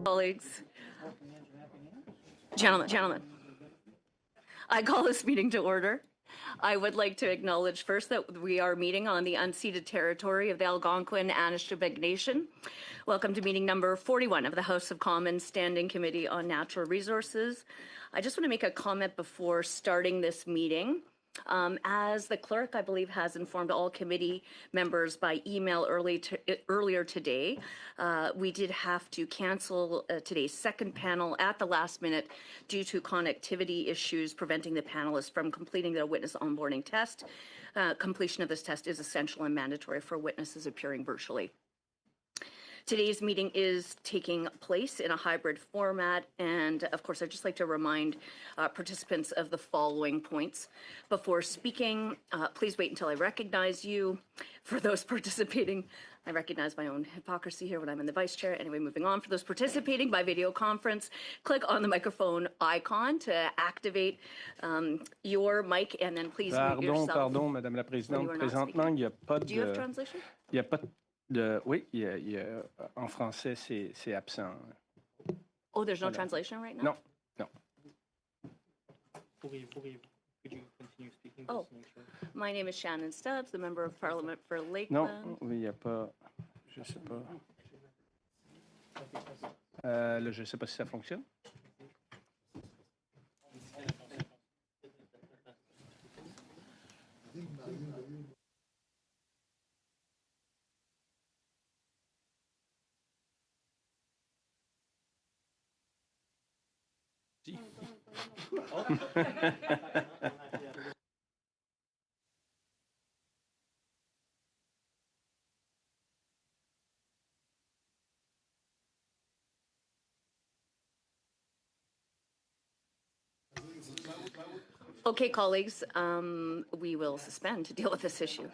Colleagues, gentlemen, I call this meeting to order. I would like to acknowledge first that we are meeting on the unceded territory of the Algonquin-Anishinaabe Nation. Welcome to meeting number 41 of the House of Commons Standing Committee on Natural Resources. I just want to make a comment before starting this meeting. As the clerk, I believe, has informed all committee members by email earlier today, we did have to cancel today's second panel at the last minute due to connectivity issues preventing the panelists from completing their witness onboarding test. Completion of this test is essential and mandatory for witnesses appearing virtually. Today's meeting is taking place in a hybrid format, and of course, I'd just like to remind participants of the following points. Before speaking, please wait until I recognize you. For those participating, I recognize my own hypocrisy here when I'm in the vice chair. Anyway, moving on. For those participating by video conference, click on the microphone icon to activate your mic, and then please mute yourself. Pardon, Madame la Présidente. Présentement, il n'y a pas de... Do you have translation? Il n'y a pas oui, en français, c'est absent. Oh, there's no translation right now? No. Could you continue speaking? Oh, my name is Shannon Stubbs, the Member of Parliament for Lakeland. Non, il n'y a pas, je ne sais pas. Là, je ne sais pas si ça fonctionne. Okay, colleagues, we will suspend to deal with this issue.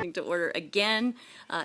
coming to order again.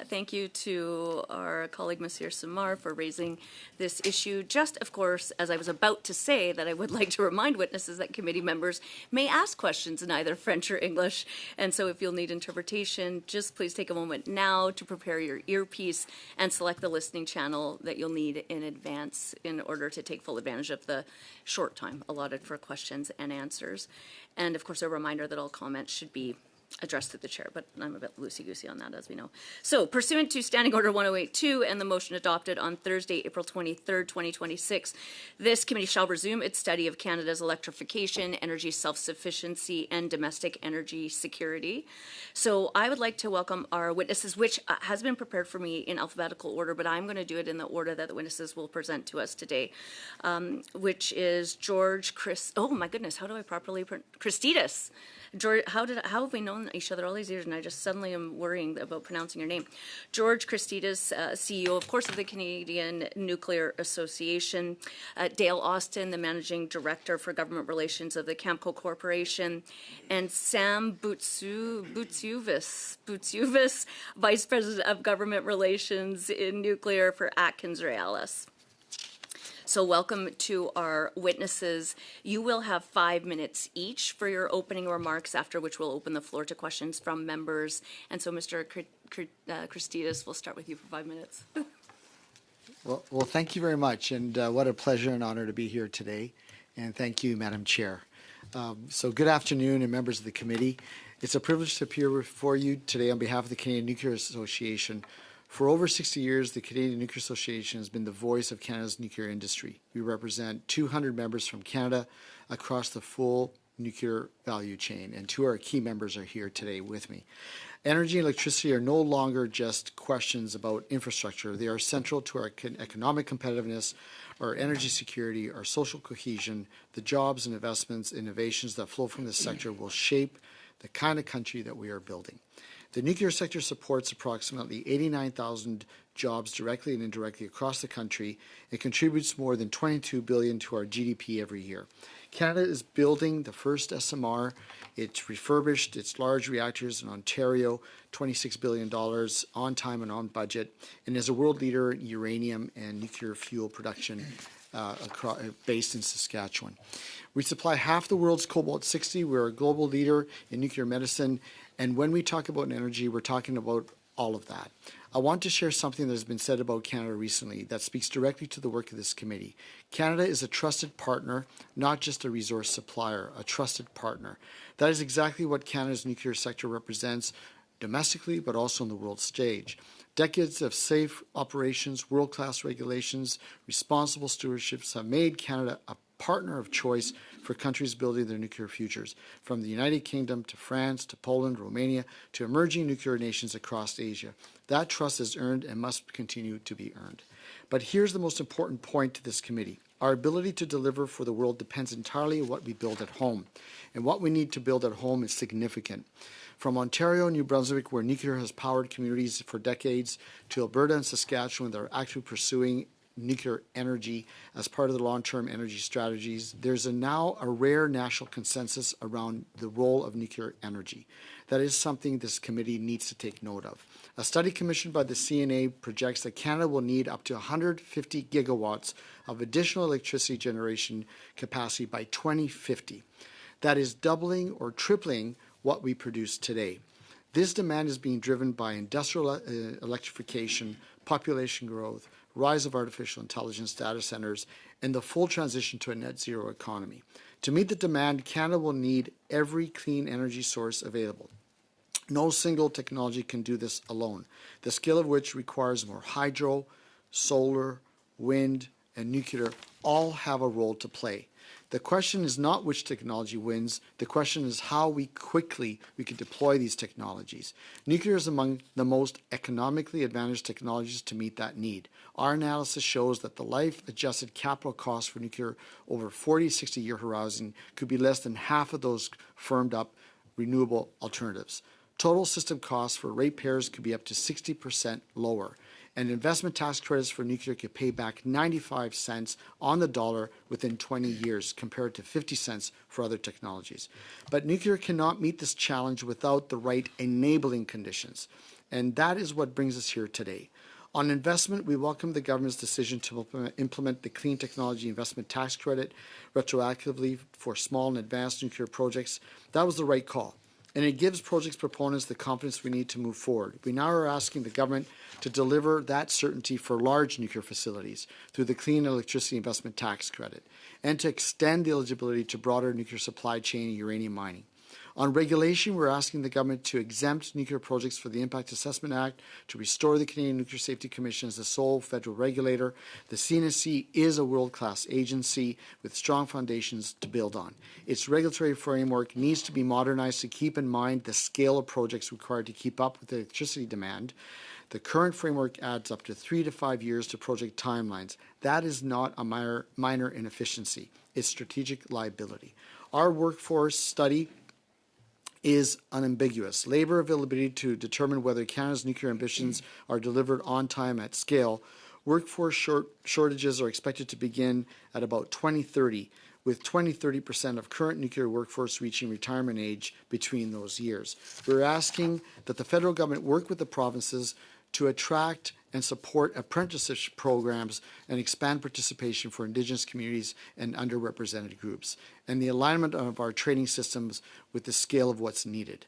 Thank you to our colleague, Monsieur Samar, for raising this issue. Just, of course, as I was about to say, that I would like to remind witnesses that committee members may ask questions in either French or English. And so if you'll need interpretation, just please take a moment now to prepare your earpiece and select the listening channel that you'll need in advance in order to take full advantage of the short time allotted for questions and answers. And of course, a reminder that all comments should be addressed to the chair, but I'm a bit loosey-goosey on that, as we know. So, pursuant to Standing Order 1082 and the motion adopted on Thursday, April 23rd, 2026, this committee shall resume its study of Canada's electrification, energy self-sufficiency, and domestic energy security. So, I would like to welcome our witnesses, which has been prepared for me in alphabetical order, but I'm going to do it in the order that the witnesses will present to us today, which is George oh my goodness, how do I properly Christidis. George, how have we known each other all these years, and I just suddenly am worrying about pronouncing your name. George Christidis, CEO, of course, of the Canadian Nuclear Association. Dale Austin, the Managing Director for Government Relations of the Camco Corporation. And Sam Butsuvis, Vice President of Government Relations in Nuclear for Atkins Realis. So welcome to our witnesses. You will have 5 minutes each for your opening remarks, after which we'll open the floor to questions from members. And so, Mr. Christidis, we'll start with you for 5 minutes. Well, thank you very much, and what a pleasure and honor to be here today. And thank you, Madam Chair. So good afternoon, and members of the committee. It's a privilege to appear before you today on behalf of the Canadian Nuclear Association. For over 60 years, the Canadian Nuclear Association has been the voice of Canada's nuclear industry. We represent 200 members from Canada across the full nuclear value chain, and 2 of our key members are here today with me. Energy and electricity are no longer just questions about infrastructure. They are central to our economic competitiveness, our energy security, our social cohesion. The jobs and investments, innovations that flow from this sector will shape the kind of country that we are building. The nuclear sector supports approximately 89,000 jobs directly and indirectly across the country. It contributes more than $22 billion to our GDP every year. Canada is building the first SMR. It's refurbished its large reactors in Ontario, $26 billion on time and on budget, and is a world leader in uranium and nuclear fuel production based in Saskatchewan. We supply half the world's cobalt-60. We're a global leader in nuclear medicine. And when we talk about energy, we're talking about all of that. I want to share something that has been said about Canada recently that speaks directly to the work of this committee. Canada is a trusted partner, not just a resource supplier, a trusted partner. That is exactly what Canada's nuclear sector represents domestically, but also on the world stage. Decades of safe operations, world-class regulations, responsible stewardships have made Canada a partner of choice for countries building their nuclear futures, from the United Kingdom to France to Poland, Romania, to emerging nuclear nations across Asia. That trust is earned and must continue to be earned. But here's the most important point to this committee. Our ability to deliver for the world depends entirely on what we build at home. And what we need to build at home is significant. From Ontario, New Brunswick, where nuclear has powered communities for decades, to Alberta and Saskatchewan that are actually pursuing nuclear energy as part of the long-term energy strategies, there's now a rare national consensus around the role of nuclear energy. That is something this committee needs to take note of. A study commissioned by the CNA projects that Canada will need up to 150 gigawatts of additional electricity generation capacity by 2050. That is doubling or tripling what we produce today. This demand is being driven by industrial electrification, population growth, rise of artificial intelligence data centers, and the full transition to a net zero economy. To meet the demand, Canada will need every clean energy source available. No single technology can do this alone, the scale of which requires more hydro, solar, wind, and nuclear all have a role to play. The question is not which technology wins. The question is how quickly we can deploy these technologies. Nuclear is among the most economically advantaged technologies to meet that need. Our analysis shows that the life-adjusted capital costs for nuclear over 40, 60-year horizon could be less than half of those firmed-up renewable alternatives. Total system costs for ratepayers could be up to 60% lower. and investment tax credits for nuclear could pay back 95 cents on the dollar within 20 years compared to 50 cents for other technologies. But nuclear cannot meet this challenge without the right enabling conditions, and that is what brings us here today. On investment, we welcome the government's decision to implement the Clean Technology Investment Tax Credit retroactively for small and advanced nuclear projects. That was the right call, and it gives projects proponents the confidence we need to move forward. We now are asking the government to deliver that certainty for large nuclear facilities through the Clean Electricity Investment Tax Credit, and to extend the eligibility to broader nuclear supply chain and uranium mining. On regulation, we're asking the government to exempt nuclear projects for the Impact Assessment Act, to restore the Canadian Nuclear Safety Commission as the sole federal regulator. The CNSC is a world-class agency with strong foundations to build on. Its regulatory framework needs to be modernized to keep in mind the scale of projects required to keep up with the electricity demand. The current framework adds up to 3 to 5 years to project timelines. That is not a minor inefficiency. It's strategic liability. Our workforce study is unambiguous. Labor availability to determine whether Canada's nuclear ambitions are delivered on time at scale. Workforce shortages are expected to begin at about 2030, with 20-30% of current nuclear workforce reaching retirement age between those years. We're asking that the federal government work with the provinces to attract and support apprenticeship programs and expand participation for Indigenous communities and underrepresented groups, and the alignment of our training systems with the scale of what's needed.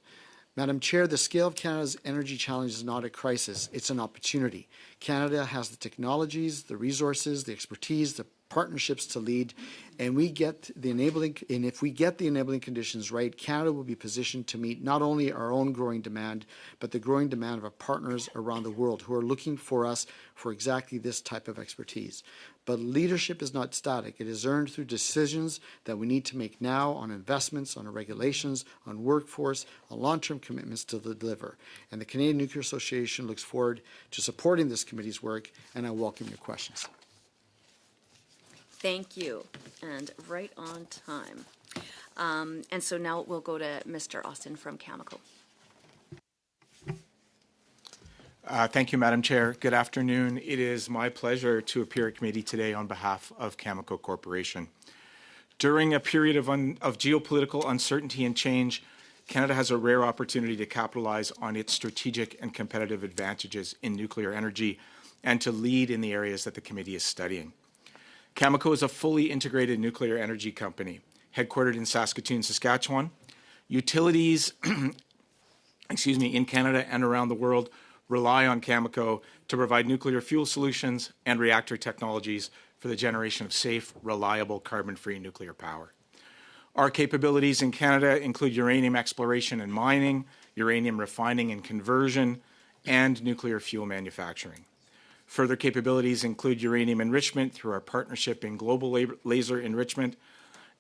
Madam Chair, the scale of Canada's energy challenge is not a crisis, it's an opportunity. Canada has the technologies, the resources, the expertise, the partnerships to lead, and if we get the enabling conditions right, Canada will be positioned to meet not only our own growing demand, but the growing demand of our partners around the world who are looking for us for exactly this type of expertise. But leadership is not static. It is earned through decisions that we need to make now on investments, on regulations, on workforce, on long-term commitments to deliver. And the Canadian Nuclear Association looks forward to supporting this committee's work, and I welcome your questions. Thank you, and right on time. And so now we'll go to Mr. Austin from Cameco. Thank you, Madam Chair. Good afternoon. It is my pleasure to appear at committee today on behalf of Cameco Corporation. During a period of geopolitical uncertainty and change, Canada has a rare opportunity to capitalize on its strategic and competitive advantages in nuclear energy and to lead in the areas that the committee is studying. Cameco is a fully integrated nuclear energy company, headquartered in Saskatoon, Saskatchewan. Utilities in Canada and around the world rely on Cameco to provide nuclear fuel solutions and reactor technologies for the generation of safe, reliable, carbon-free nuclear power. Our capabilities in Canada include uranium exploration and mining, uranium refining and conversion, and nuclear fuel manufacturing. Further capabilities include uranium enrichment through our partnership in global laser enrichment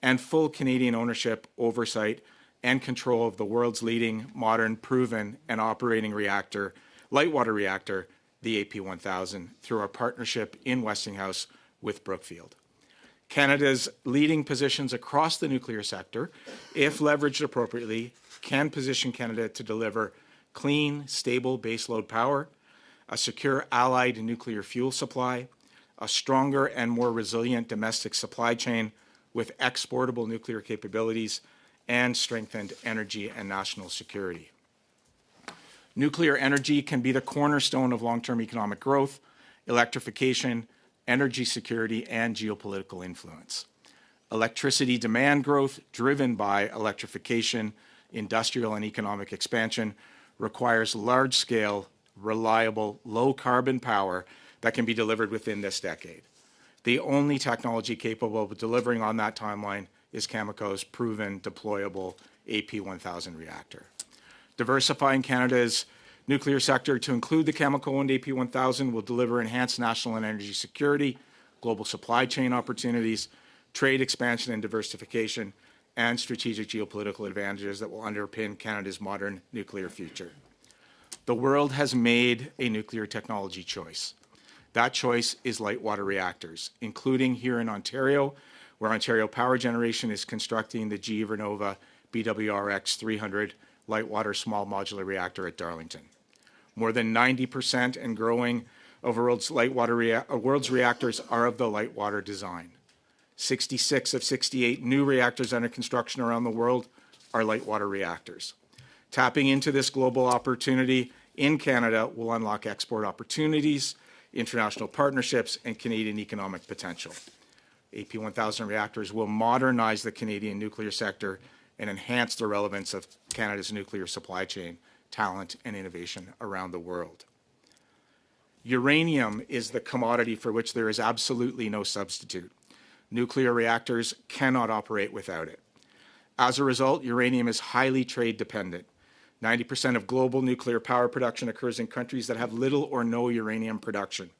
and full Canadian ownership, oversight, and control of the world's leading modern, proven, and operating reactor, light water reactor, the AP1000, through our partnership in Westinghouse with Brookfield. Canada's leading positions across the nuclear sector, if leveraged appropriately, can position Canada to deliver clean, stable baseload power, a secure allied nuclear fuel supply, a stronger and more resilient domestic supply chain with exportable nuclear capabilities, and strengthened energy and national security. Nuclear energy can be the cornerstone of long-term economic growth, electrification, energy security, and geopolitical influence. Electricity demand growth, driven by electrification, industrial and economic expansion, requires large-scale, reliable, low-carbon power that can be delivered within this decade. The only technology capable of delivering on that timeline is Cameco's proven, deployable AP1000 reactor. Diversifying Canada's nuclear sector to include the Cameco-owned AP1000 will deliver enhanced national and energy security, global supply chain opportunities, trade expansion and diversification, and strategic geopolitical advantages that will underpin Canada's modern nuclear future. The world has made a nuclear technology choice. That choice is light water reactors, including here in Ontario, where Ontario Power Generation is constructing the GE Vernova BWRX 300 light water small modular reactor at Darlington. More than 90% and growing of world's reactors are of the light water design. 66 of 68 new reactors under construction around the world are light water reactors. Tapping into this global opportunity in Canada will unlock export opportunities, international partnerships, and Canadian economic potential. AP1000 reactors will modernize the Canadian nuclear sector and enhance the relevance of Canada's nuclear supply chain, talent, and innovation around the world. Uranium is the commodity for which there is absolutely no substitute. Nuclear reactors cannot operate without it. As a result, uranium is highly trade dependent. 90% of global nuclear power production occurs in countries that have little or no uranium production.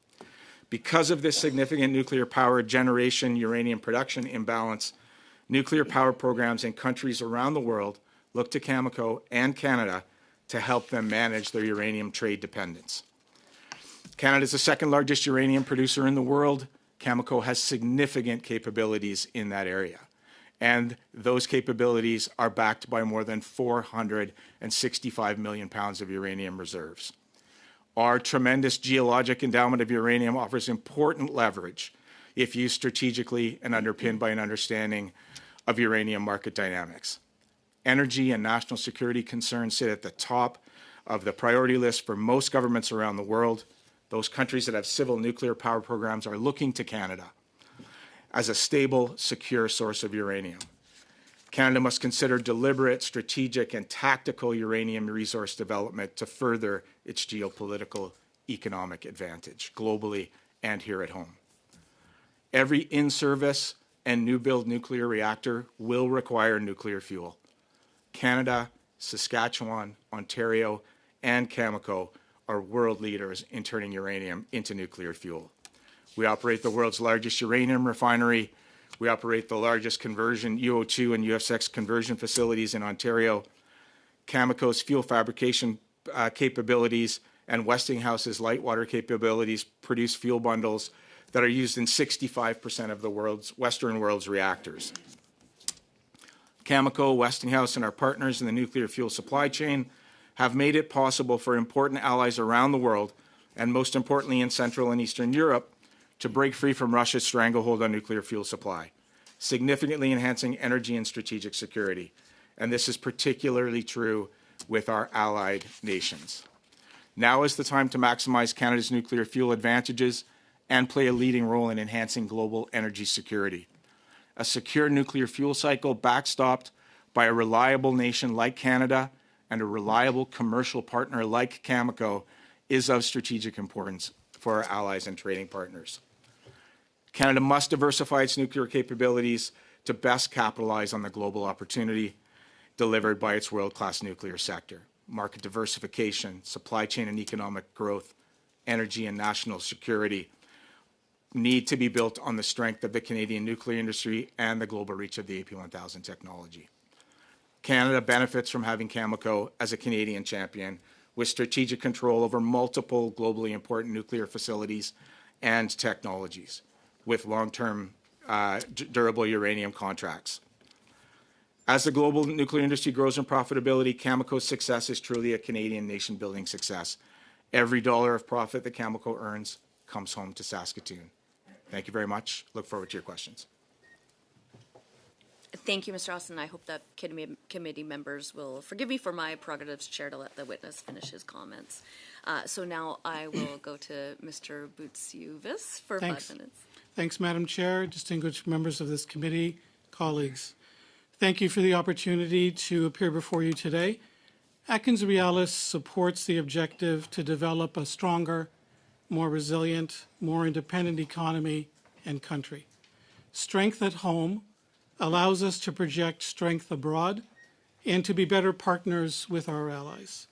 Because of this significant nuclear power generation uranium production imbalance, nuclear power programs in countries around the world look to Cameco and Canada to help them manage their uranium trade dependence. Canada is the second largest uranium producer in the world. Cameco has significant capabilities in that area, and those capabilities are backed by more than 465 million pounds of uranium reserves. Our tremendous geologic endowment of uranium offers important leverage if used strategically and underpinned by an understanding of uranium market dynamics. Energy and national security concerns sit at the top of the priority list for most governments around the world. Those countries that have civil nuclear power programs are looking to Canada as a stable, secure source of uranium. Canada must consider deliberate, strategic, and tactical uranium resource development to further its geopolitical economic advantage, globally and here at home. Every in-service and new-build nuclear reactor will require nuclear fuel. Canada, Saskatchewan, Ontario, and Cameco are world leaders in turning uranium into nuclear fuel. We operate the world's largest uranium refinery. We operate the largest conversion UO2 and UF6 conversion facilities in Ontario. Cameco's fuel fabrication capabilities and Westinghouse's light water capabilities produce fuel bundles that are used in 65% of the Western world's reactors. Cameco, Westinghouse, and our partners in the nuclear fuel supply chain have made it possible for important allies around the world, and most importantly in Central and Eastern Europe, to break free from Russia's stranglehold on nuclear fuel supply, significantly enhancing energy and strategic security. And this is particularly true with our allied nations. Now is the time to maximize Canada's nuclear fuel advantages and play a leading role in enhancing global energy security. A secure nuclear fuel cycle backstopped by a reliable nation like Canada and a reliable commercial partner like Cameco is of strategic importance for our allies and trading partners. Canada must diversify its nuclear capabilities to best capitalize on the global opportunity delivered by its world-class nuclear sector. Market diversification, supply chain and economic growth, energy and national security need to be built on the strength of the Canadian nuclear industry and the global reach of the AP1000 technology. Canada benefits from having Cameco as a Canadian champion with strategic control over multiple globally important nuclear facilities and technologies with long-term durable uranium contracts. As the global nuclear industry grows in profitability, Cameco's success is truly a Canadian nation-building success. Every dollar of profit that Cameco earns comes home to Saskatoon. Thank you very much. Look forward to your questions. Thank you, Mr. Austin. I hope that committee members will forgive me for my prerogatives chair to let the witness finish his comments. So now I will go to Mr. Boutsiouvis for 5 minutes. Thanks, Madam Chair, distinguished members of this committee, colleagues. Thank you for the opportunity to appear before you today. AtkinsRéalis supports the objective to develop a stronger, more resilient, more independent economy and country. Strength at home allows us to project strength abroad and to be better partners with our allies.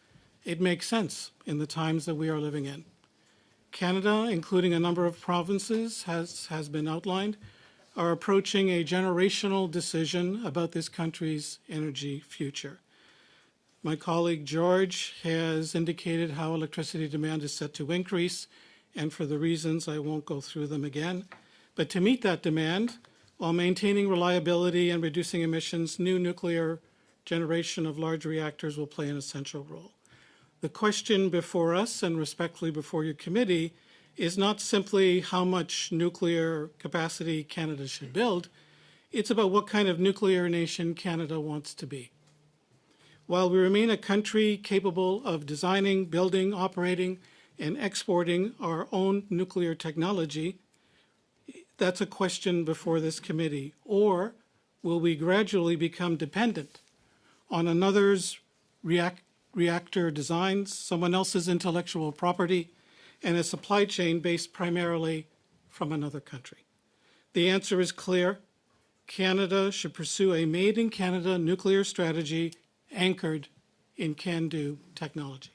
It makes sense in the times that we are living in. Canada, including a number of provinces, has been outlined, are approaching a generational decision about this country's energy future. My colleague George has indicated how electricity demand is set to increase, and for the reasons I won't go through them again. But to meet that demand, while maintaining reliability and reducing emissions, new nuclear generation of large reactors will play an essential role. The question before us, and respectfully before your committee, is not simply how much nuclear capacity Canada should build, it's about what kind of nuclear nation Canada wants to be. While we remain a country capable of designing, building, operating, and exporting our own nuclear technology, that's a question before this committee. Or will we gradually become dependent on another's reactor designs, someone else's intellectual property, and a supply chain based primarily from another country? The answer is clear. Canada should pursue a made in Canada nuclear strategy anchored in can-do technology.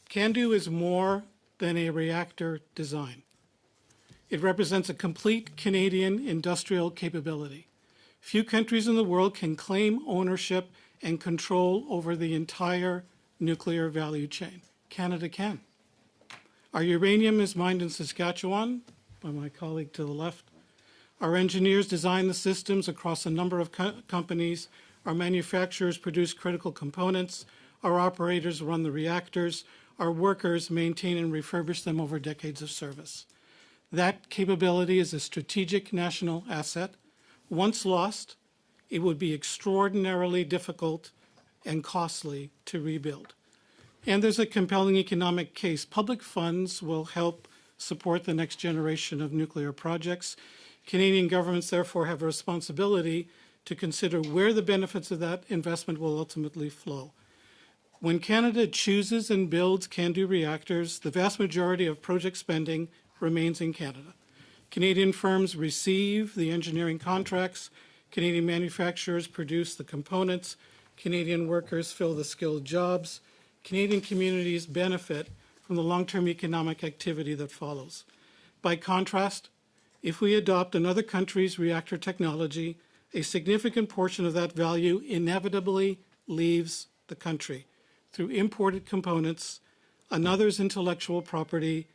Can-do is more than a reactor design. It represents a complete Canadian industrial capability. Few countries in the world can claim ownership and control over the entire nuclear value chain. Canada can. Our uranium is mined in Saskatchewan by my colleague to the left. Our engineers design the systems across a number of companies. Our manufacturers produce critical components. Our operators run the reactors. Our workers maintain and refurbish them over decades of service. That capability is a strategic national asset. Once lost, it would be extraordinarily difficult and costly to rebuild. And there's a compelling economic case. Public funds will help support the next generation of nuclear projects. Canadian governments, therefore, have a responsibility to consider where the benefits of that investment will ultimately flow. When Canada chooses and builds can-do reactors, the vast majority of project spending remains in Canada. Canadian firms receive the engineering contracts, Canadian manufacturers produce the components, Canadian workers fill the skilled jobs, Canadian communities benefit from the long-term economic activity that follows. By contrast, if we adopt another country's reactor technology, a significant portion of that value inevitably leaves the country through imported components, another's intellectual property,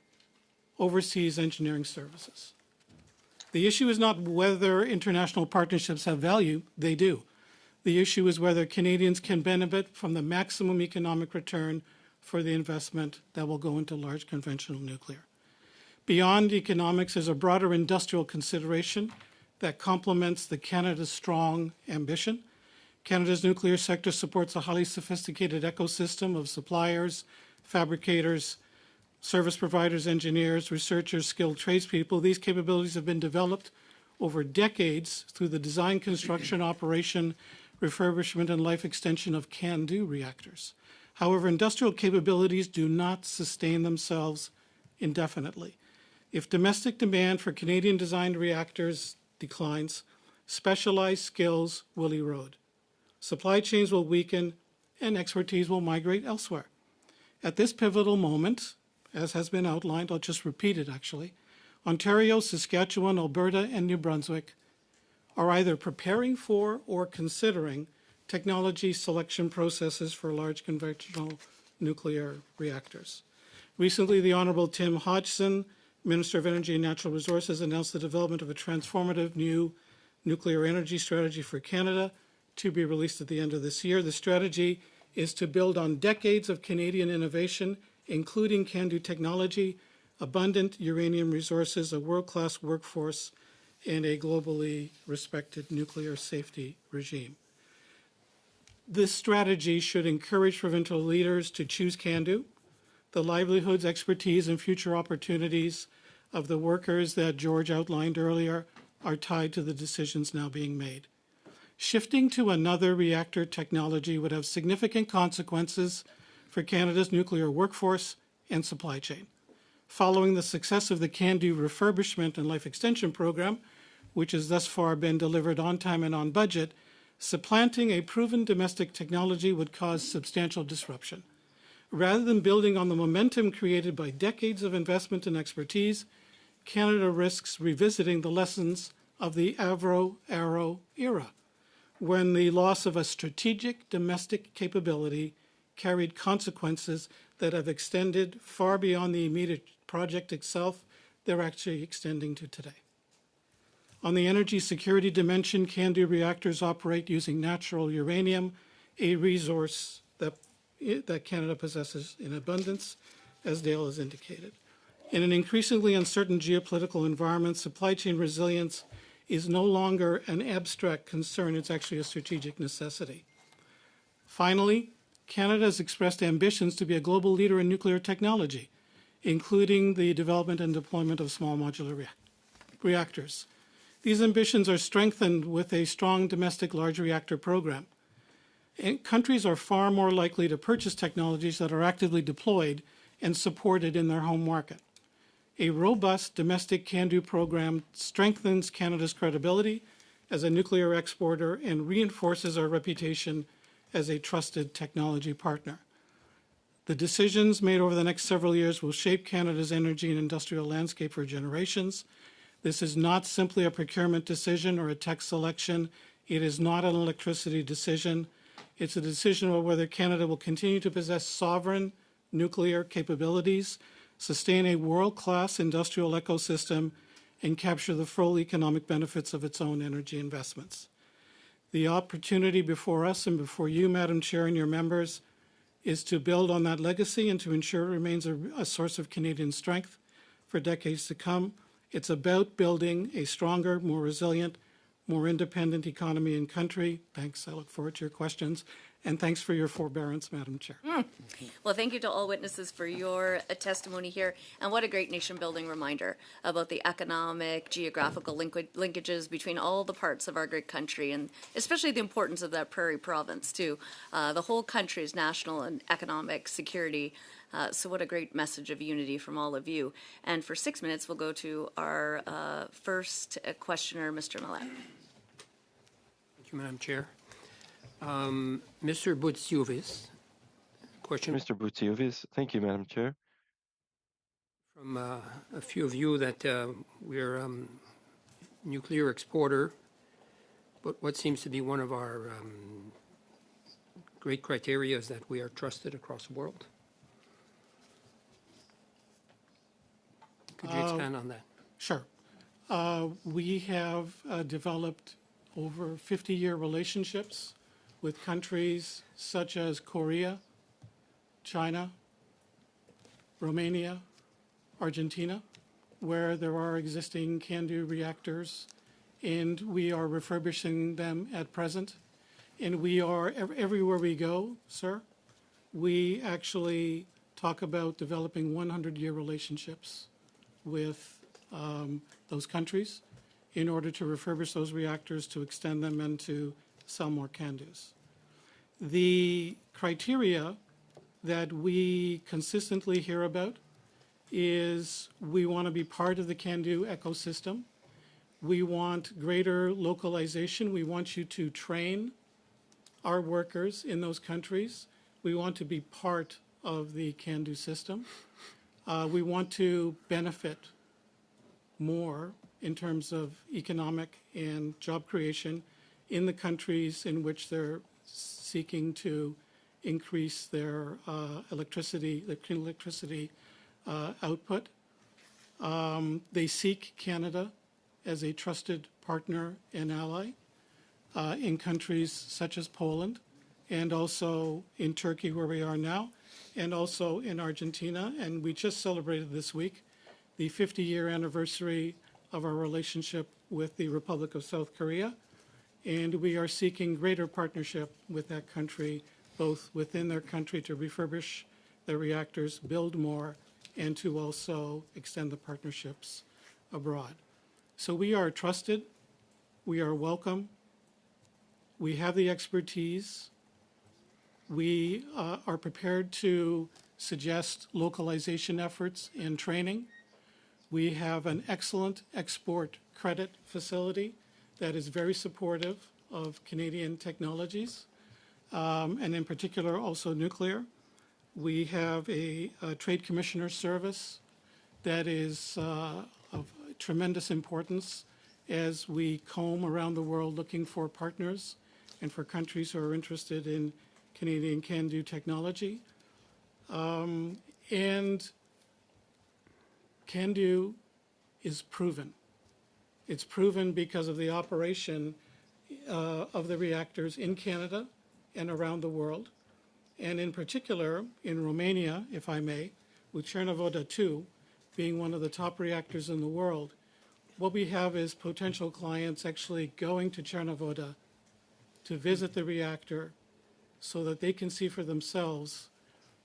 overseas engineering services. The issue is not whether international partnerships have value, they do. The issue is whether Canadians can benefit from the maximum economic return for the investment that will go into large conventional nuclear. Beyond economics, there's a broader industrial consideration that complements the Canada's strong ambition. Canada's nuclear sector supports a highly sophisticated ecosystem of suppliers, fabricators, service providers, engineers, researchers, skilled tradespeople. These capabilities have been developed over decades through the design, construction, operation, refurbishment, and life extension of can-do reactors. However, industrial capabilities do not sustain themselves indefinitely. If domestic demand for Canadian-designed reactors declines, specialized skills will erode. Supply chains will weaken, and expertise will migrate elsewhere. At this pivotal moment, as has been outlined, I'll just repeat it actually, Ontario, Saskatchewan, Alberta, and New Brunswick are either preparing for or considering technology selection processes for large conventional nuclear reactors. Recently, the Honourable Tim Hodgson, Minister of Energy and Natural Resources, announced the development of a transformative new nuclear energy strategy for Canada to be released at the end of this year. The strategy is to build on decades of Canadian innovation, including can-do technology, abundant uranium resources, a world-class workforce, and a globally respected nuclear safety regime. This strategy should encourage provincial leaders to choose can-do. The livelihoods, expertise, and future opportunities of the workers that George outlined earlier are tied to the decisions now being made. Shifting to another reactor technology would have significant consequences for Canada's nuclear workforce and supply chain. Following the success of the can-do refurbishment and life extension program, which has thus far been delivered on time and on budget, supplanting a proven domestic technology would cause substantial disruption. Rather than building on the momentum created by decades of investment and expertise, Canada risks revisiting the lessons of the Avro-Arrow era, when the loss of a strategic domestic capability carried consequences that have extended far beyond the immediate project itself. They're actually extending to today. On the energy security dimension, can-do reactors operate using natural uranium, a resource that that Canada possesses in abundance, as Dale has indicated. In an increasingly uncertain geopolitical environment, supply chain resilience is no longer an abstract concern, it's actually a strategic necessity. Finally, Canada has expressed ambitions to be a global leader in nuclear technology, including the development and deployment of small modular reactors. These ambitions are strengthened with a strong domestic large reactor program. And countries are far more likely to purchase technologies that are actively deployed and supported in their home market. A robust domestic can-do program strengthens Canada's credibility as a nuclear exporter and reinforces our reputation as a trusted technology partner. The decisions made over the next several years will shape Canada's energy and industrial landscape for generations. This is not simply a procurement decision or a tech selection. It is not an electricity decision. It's a decision about whether Canada will continue to possess sovereign nuclear capabilities, sustain a world-class industrial ecosystem, and capture the full economic benefits of its own energy investments. The opportunity before us and before you, Madam Chair, and your members is to build on that legacy and to ensure it remains a source of Canadian strength for decades to come. It's about building a stronger, more resilient, more independent economy and country. Thanks. I look forward to your questions. And thanks for your forbearance, Madam Chair. Well, thank you to all witnesses for your testimony here. And what a great nation-building reminder about the economic, geographical linkages between all the parts of our great country, and especially the importance of that prairie province to the whole country's national and economic security. So what a great message of unity from all of you. And for 6 minutes, we'll go to our first questioner, Mr. Millett. Thank you, Madam Chair. Mr. Boutsiovis, question Mr. Boutsiovis, thank you, Madam Chair. from a few of you that we're nuclear exporter, but what seems to be one of our great criteria is that we are trusted across the world. Could you expand on that? Sure. We have developed over 50-year relationships with countries such as Korea, China, Romania, Argentina, where there are existing CANDU reactors, and we are refurbishing them at present. And we are, everywhere we go, sir, we actually talk about developing 100-year relationships with those countries in order to refurbish those reactors, to extend them, and to sell more CANDUs. The criteria that we consistently hear about is we want to be part of the CANDU ecosystem. We want greater localization. We want you to train our workers in those countries. We want to be part of the CANDU system. We want to benefit more in terms of economic and job creation in the countries in which they're seeking to increase their electricity, their clean electricity output. They seek Canada as a trusted partner and ally in countries such as Poland, and also in Turkey, where we are now, and also in Argentina. And we just celebrated this week the 50-year anniversary of our relationship with the Republic of South Korea. And we are seeking greater partnership with that country, both within their country to refurbish their reactors, build more, and to also extend the partnerships abroad. So we are trusted, we are welcome, we have the expertise, we are prepared to suggest localization efforts and training. We have an excellent export credit facility that is very supportive of Canadian technologies, and in particular also nuclear. We have a Trade Commissioner service that is of tremendous importance as we comb around the world looking for partners and for countries who are interested in Canadian CANDU technology. And CANDU is proven. It's proven because of the operation of the reactors in Canada and around the world. And in particular, in Romania, if I may, with Cernavoda 2 being one of the top reactors in the world, what we have is potential clients actually going to Cernavoda to visit the reactor so that they can see for themselves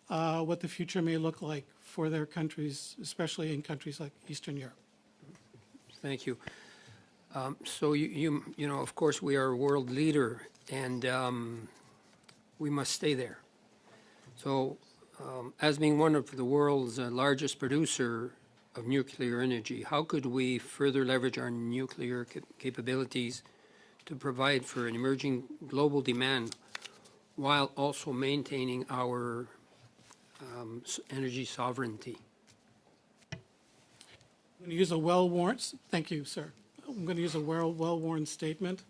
what the future may look like for their countries, especially in countries like Eastern Europe. Thank you. So you know, of course, we are a world leader, and we must stay there. So, as being one of the world's largest producer of nuclear energy, how could we further leverage our nuclear capabilities to provide for an emerging global demand while also maintaining our energy sovereignty? I'm going to use a well-worn, thank you, sir. I'm going to use a well-worn statement.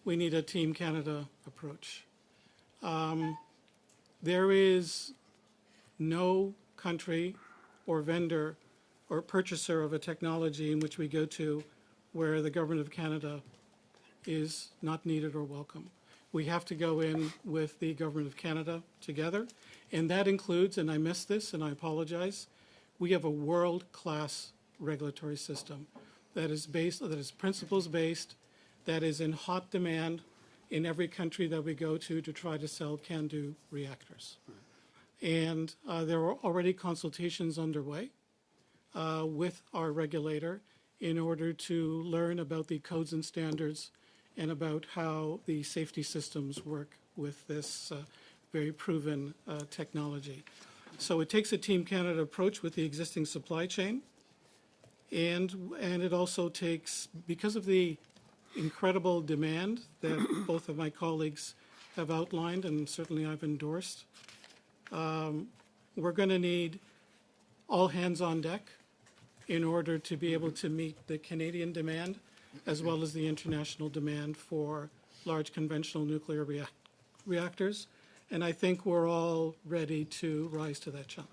We need a Team Canada approach. There is no country or vendor or purchaser of a technology in which we go to where the Government of Canada is not needed or welcome. We have to go in with the Government of Canada together, and that includes, and I missed this and I apologize, we have a world-class regulatory system that is principles-based, that is in hot demand in every country that we go to try to sell CANDU reactors. And there are already consultations underway with our regulator in order to learn about the codes and standards and about how the safety systems work with this very proven technology. So it takes a Team Canada approach with the existing supply chain, and it also takes, because of the incredible demand that both of my colleagues have outlined and certainly I've endorsed, we're going to need all hands on deck in order to be able to meet the Canadian demand as well as the international demand for large conventional nuclear reactors. And I think we're all ready to rise to that challenge.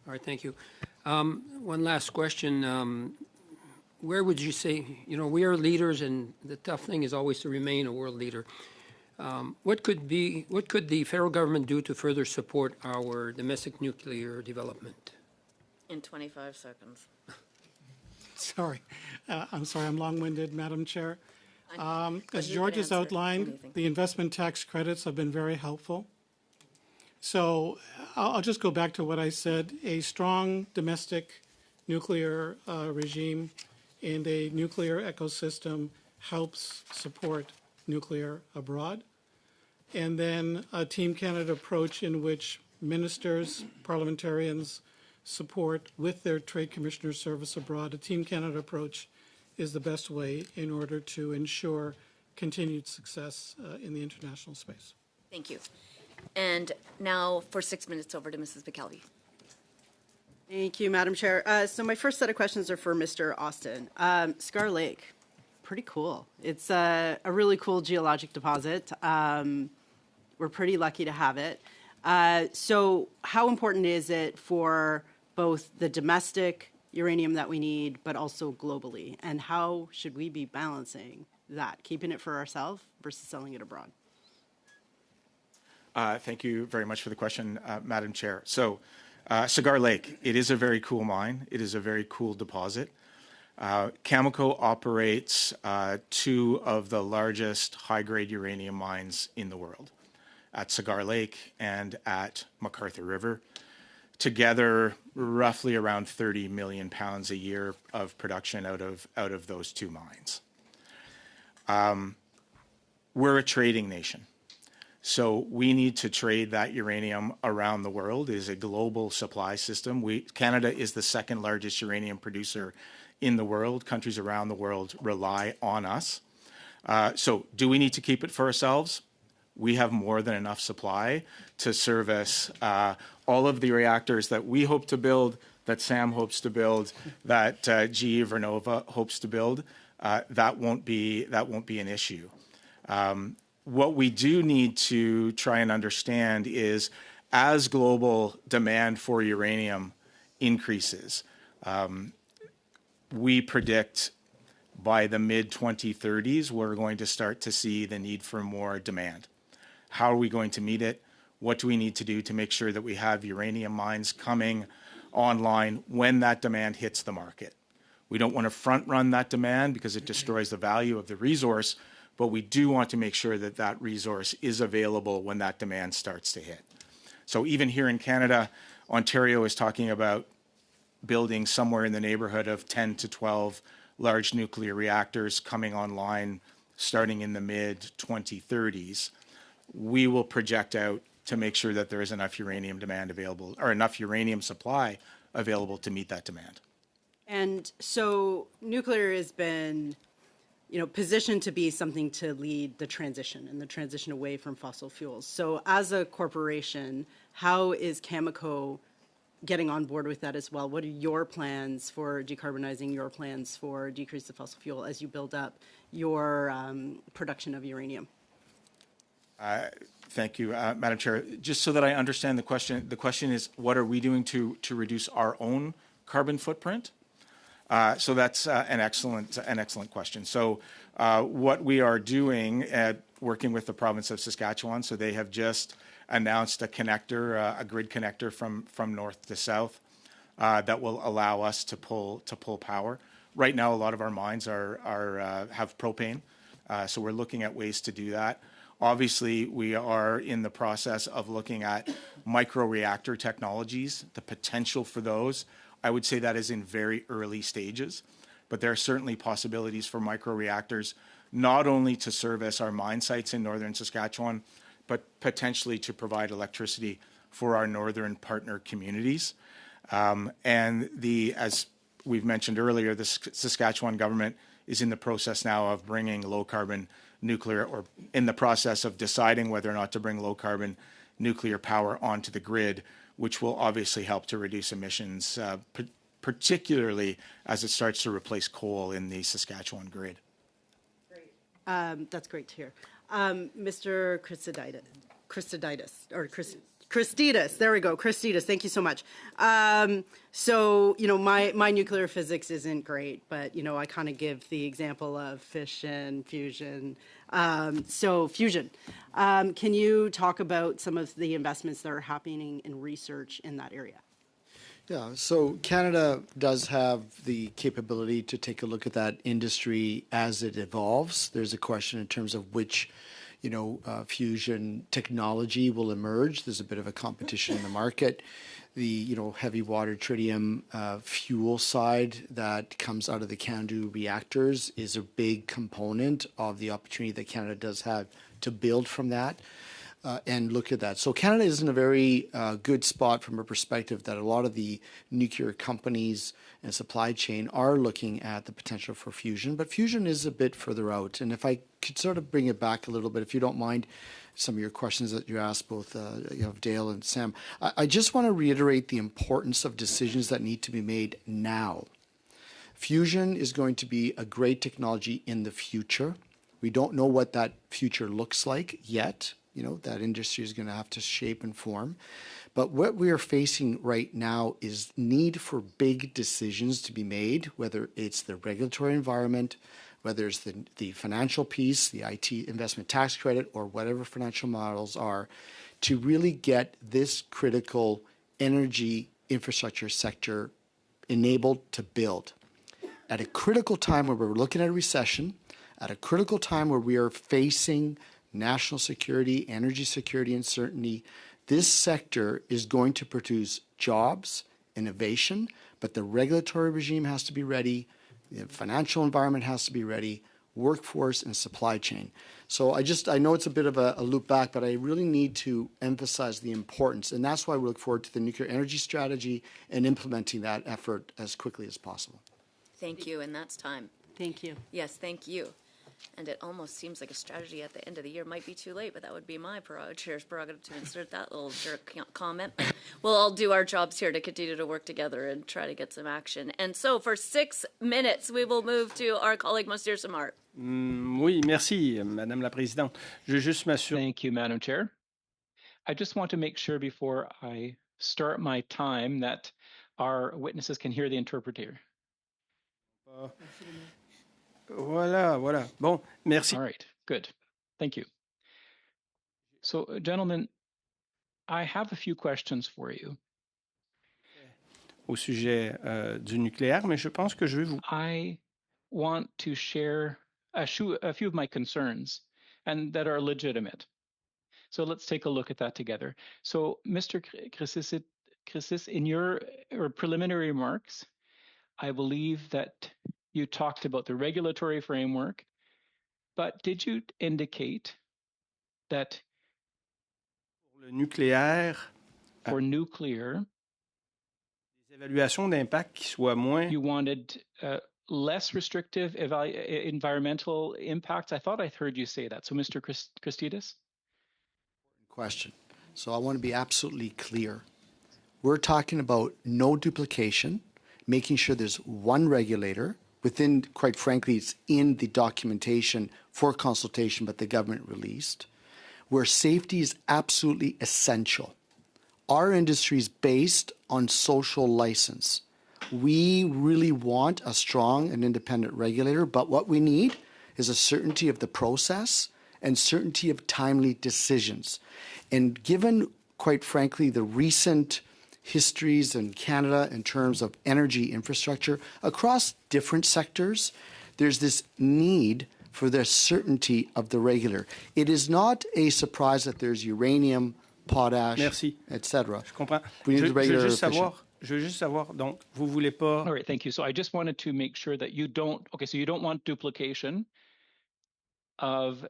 All right, thank you. One last question. Where would you say, you know, we are leaders, and the tough thing is always to remain a world leader. What could the federal government do to further support our domestic nuclear development? In 25 seconds. Sorry. I'm sorry, I'm long-winded, Madam Chair. But As you George can has answer outlined, anything. the investment tax credits have been very helpful. So I'll just go back to what I said. A strong domestic nuclear regime and a nuclear ecosystem helps support nuclear abroad. And then a Team Canada approach in which ministers, parliamentarians support with their trade commissioner service abroad. A Team Canada approach is the best way in order to ensure continued success in the international space. Thank you. And now for 6 minutes over to Mrs. McKelvey. Thank you, Madam Chair. So my first set of questions are for Mr. Austin. Cigar Lake, pretty cool. It's a really cool geologic deposit. We're pretty lucky to have it. So how important is it for both the domestic uranium that we need, but also globally? And how should we be balancing that, keeping it for ourselves versus selling it abroad? Thank you very much for the question, Madam Chair. So, Cigar Lake, it is a very cool mine. It is a very cool deposit. Cameco operates two of the largest high-grade uranium mines in the world, at Cigar Lake and at McArthur River. Together, roughly around 30 million pounds a year of production out of those two mines. We're a trading nation. So we need to trade that uranium around the world. It is a global supply system. Canada is the second largest uranium producer in the world. Countries around the world rely on us. So do we need to keep it for ourselves? We have more than enough supply to service all of the reactors that we hope to build, that Sam hopes to build, that GE Vernova hopes to build. That won't be an issue. What we do need to try and understand is, as global demand for uranium increases, we predict by the mid-2030s, we're going to start to see the need for more demand. How are we going to meet it? what do we need to do to make sure that we have uranium mines coming online when that demand hits the market. We don't want to front run that demand because it destroys the value of the resource, but we do want to make sure that that resource is available when that demand starts to hit. So even here in Canada, Ontario is talking about building somewhere in the neighborhood of 10 to 12 large nuclear reactors coming online starting in the mid-2030s. We will project out to make sure that there is enough uranium demand available, or enough uranium supply available to meet that demand. And so nuclear has been, positioned to be something to lead the transition and the transition away from fossil fuels. So as a corporation, how is Cameco getting on board with that as well? What are your plans for decarbonizing, your plans for decrease the fossil fuel as you build up your production of uranium? Thank you, Madam Chair. Just so that I understand the question is, what are we doing to reduce our own carbon footprint? So that's an excellent question. So what we are doing at working with the province of Saskatchewan, so they have just announced a connector, a grid connector from north to south that will allow us to pull power. Right now, a lot of our mines have propane, so we're looking at ways to do that. Obviously, we are in the process of looking at microreactor technologies, the potential for those. I would say that is in very early stages, but there are certainly possibilities for microreactors, not only to service our mine sites in northern Saskatchewan, but potentially to provide electricity for our northern partner communities. And as we've mentioned earlier, the Saskatchewan government is in the process now of bringing low-carbon nuclear, or in the process of deciding whether or not to bring low-carbon nuclear power onto the grid, which will obviously help to reduce emissions, particularly as it starts to replace coal in the Saskatchewan grid. Great. That's great to hear. Mr. Christidis, there we go. Christidis, thank you so much. So, my nuclear physics isn't great, but, I kind of give the example of fission, fusion. So fusion, can you talk about some of the investments that are happening in research in that area? Yeah, so Canada does have the capability to take a look at that industry as it evolves. There's a question in terms of which fusion technology will emerge. There's a bit of a competition in the market. The, heavy water tritium fuel side that comes out of the CANDU reactors is a big component of the opportunity that Canada does have to build from that and look at that. So Canada is in a very good spot from a perspective that a lot of the nuclear companies and supply chain are looking at the potential for fusion, but fusion is a bit further out. And if I could sort of bring it back a little bit, if you don't mind, some of your questions that you asked, both Dale and Sam, I just want to reiterate the importance of decisions that need to be made now. Fusion is going to be a great technology in the future. We don't know what that future looks like yet. That industry is going to have to shape and form. But what we are facing right now is need for big decisions to be made, whether it's the regulatory environment, whether it's the financial piece, the IT investment tax credit, or whatever financial models are, to really get this critical energy infrastructure sector enabled to build. At a critical time where we're looking at a recession, at a critical time where we are facing national security, energy security uncertainty, this sector is going to produce jobs, innovation, but the regulatory regime has to be ready, the financial environment has to be ready, workforce and supply chain. So I know it's a bit of a loop back, but I really need to emphasize the importance, and that's why we look forward to the nuclear energy strategy and implementing that effort as quickly as possible. Thank you, and that's time. Thank you. Yes, thank you. And it almost seems like a strategy at the end of the year might be too late, but that would be my chair's prerogative to insert that little jerk comment. We'll all do our jobs here to continue to work together and try to get some action. And so for 6 minutes, we will move to our colleague, Monsieur Samar. Oui, merci, Madame la Présidente. Je veux juste m'assurer. Thank you, Madam Chair. I just want to make sure before I start my time that our witnesses can hear the interpreter. Voilà. Bon, merci. All right, good. Thank you. So, gentlemen, I have a few questions for you. au sujet du nucléaire, mais je pense que je vais vous... I want to share a few of my concerns and that are legitimate. So let's take a look at that together. So, Mr. Chrysis, in your preliminary remarks, I believe that you talked about the regulatory framework, but did you indicate that Le nucléaire, for nuclear, des évaluations d'impact qui soient moins... you wanted less restrictive environmental impacts? I thought I heard you say that. So, Mr. Christidis? Question. So I want to be absolutely clear. We're talking about no duplication, making sure there's one regulator within, quite frankly, it's in the documentation for consultation, but the government released, where safety is absolutely essential. Our industry is based on social license. We really want a strong and independent regulator, but what we need is a certainty of the process and certainty of timely decisions. And given, quite frankly, the recent histories in Canada in terms of energy infrastructure across different sectors, there's this need for the certainty of the regulator. It is not a surprise that there's uranium, potash, etc. Je comprends. We need the regulator Je veux juste savoir, donc, vous voulez pas... All right, thank you. So I just wanted to make sure that you don't, okay, so you don't want duplication of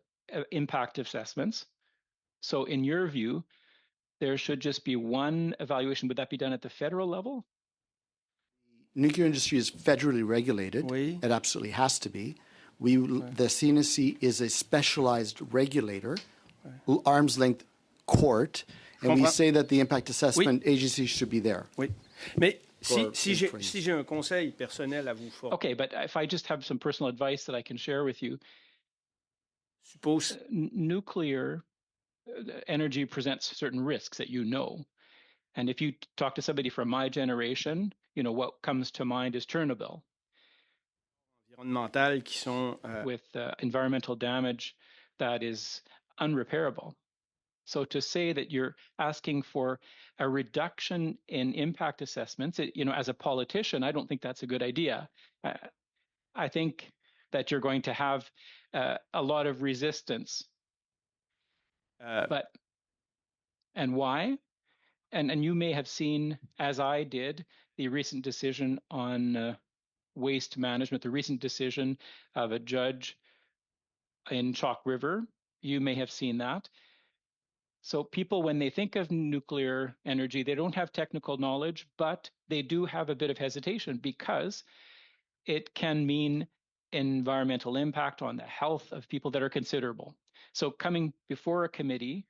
impact assessments. So in your view, there should just be one evaluation. Would that be done at the federal level? Nuclear industry is federally regulated. Oui. It absolutely has to be. The CNSC is a specialized regulator, arm's length court, and we say that the impact assessment agency should be there. Oui. Mais si j'ai un conseil personnel à vous faire... Okay, but if I just have some personal advice that I can share with you, suppose... nuclear energy presents certain risks that you know. And if you talk to somebody from my generation, you know, what comes to mind is Chernobyl. Environnementales qui sont... With environmental damage that is unrepairable. So to say that you're asking for a reduction in impact assessments, you know, as a politician, I don't think that's a good idea. I think that you're going to have a lot of resistance. And why? And you may have seen, as I did, the recent decision on waste management, the recent decision of a judge in Chalk River. You may have seen that. So people, when they think of nuclear energy, they don't have technical knowledge, but they do have a bit of hesitation because it can mean environmental impact on the health of people that are considerable. So coming before a committee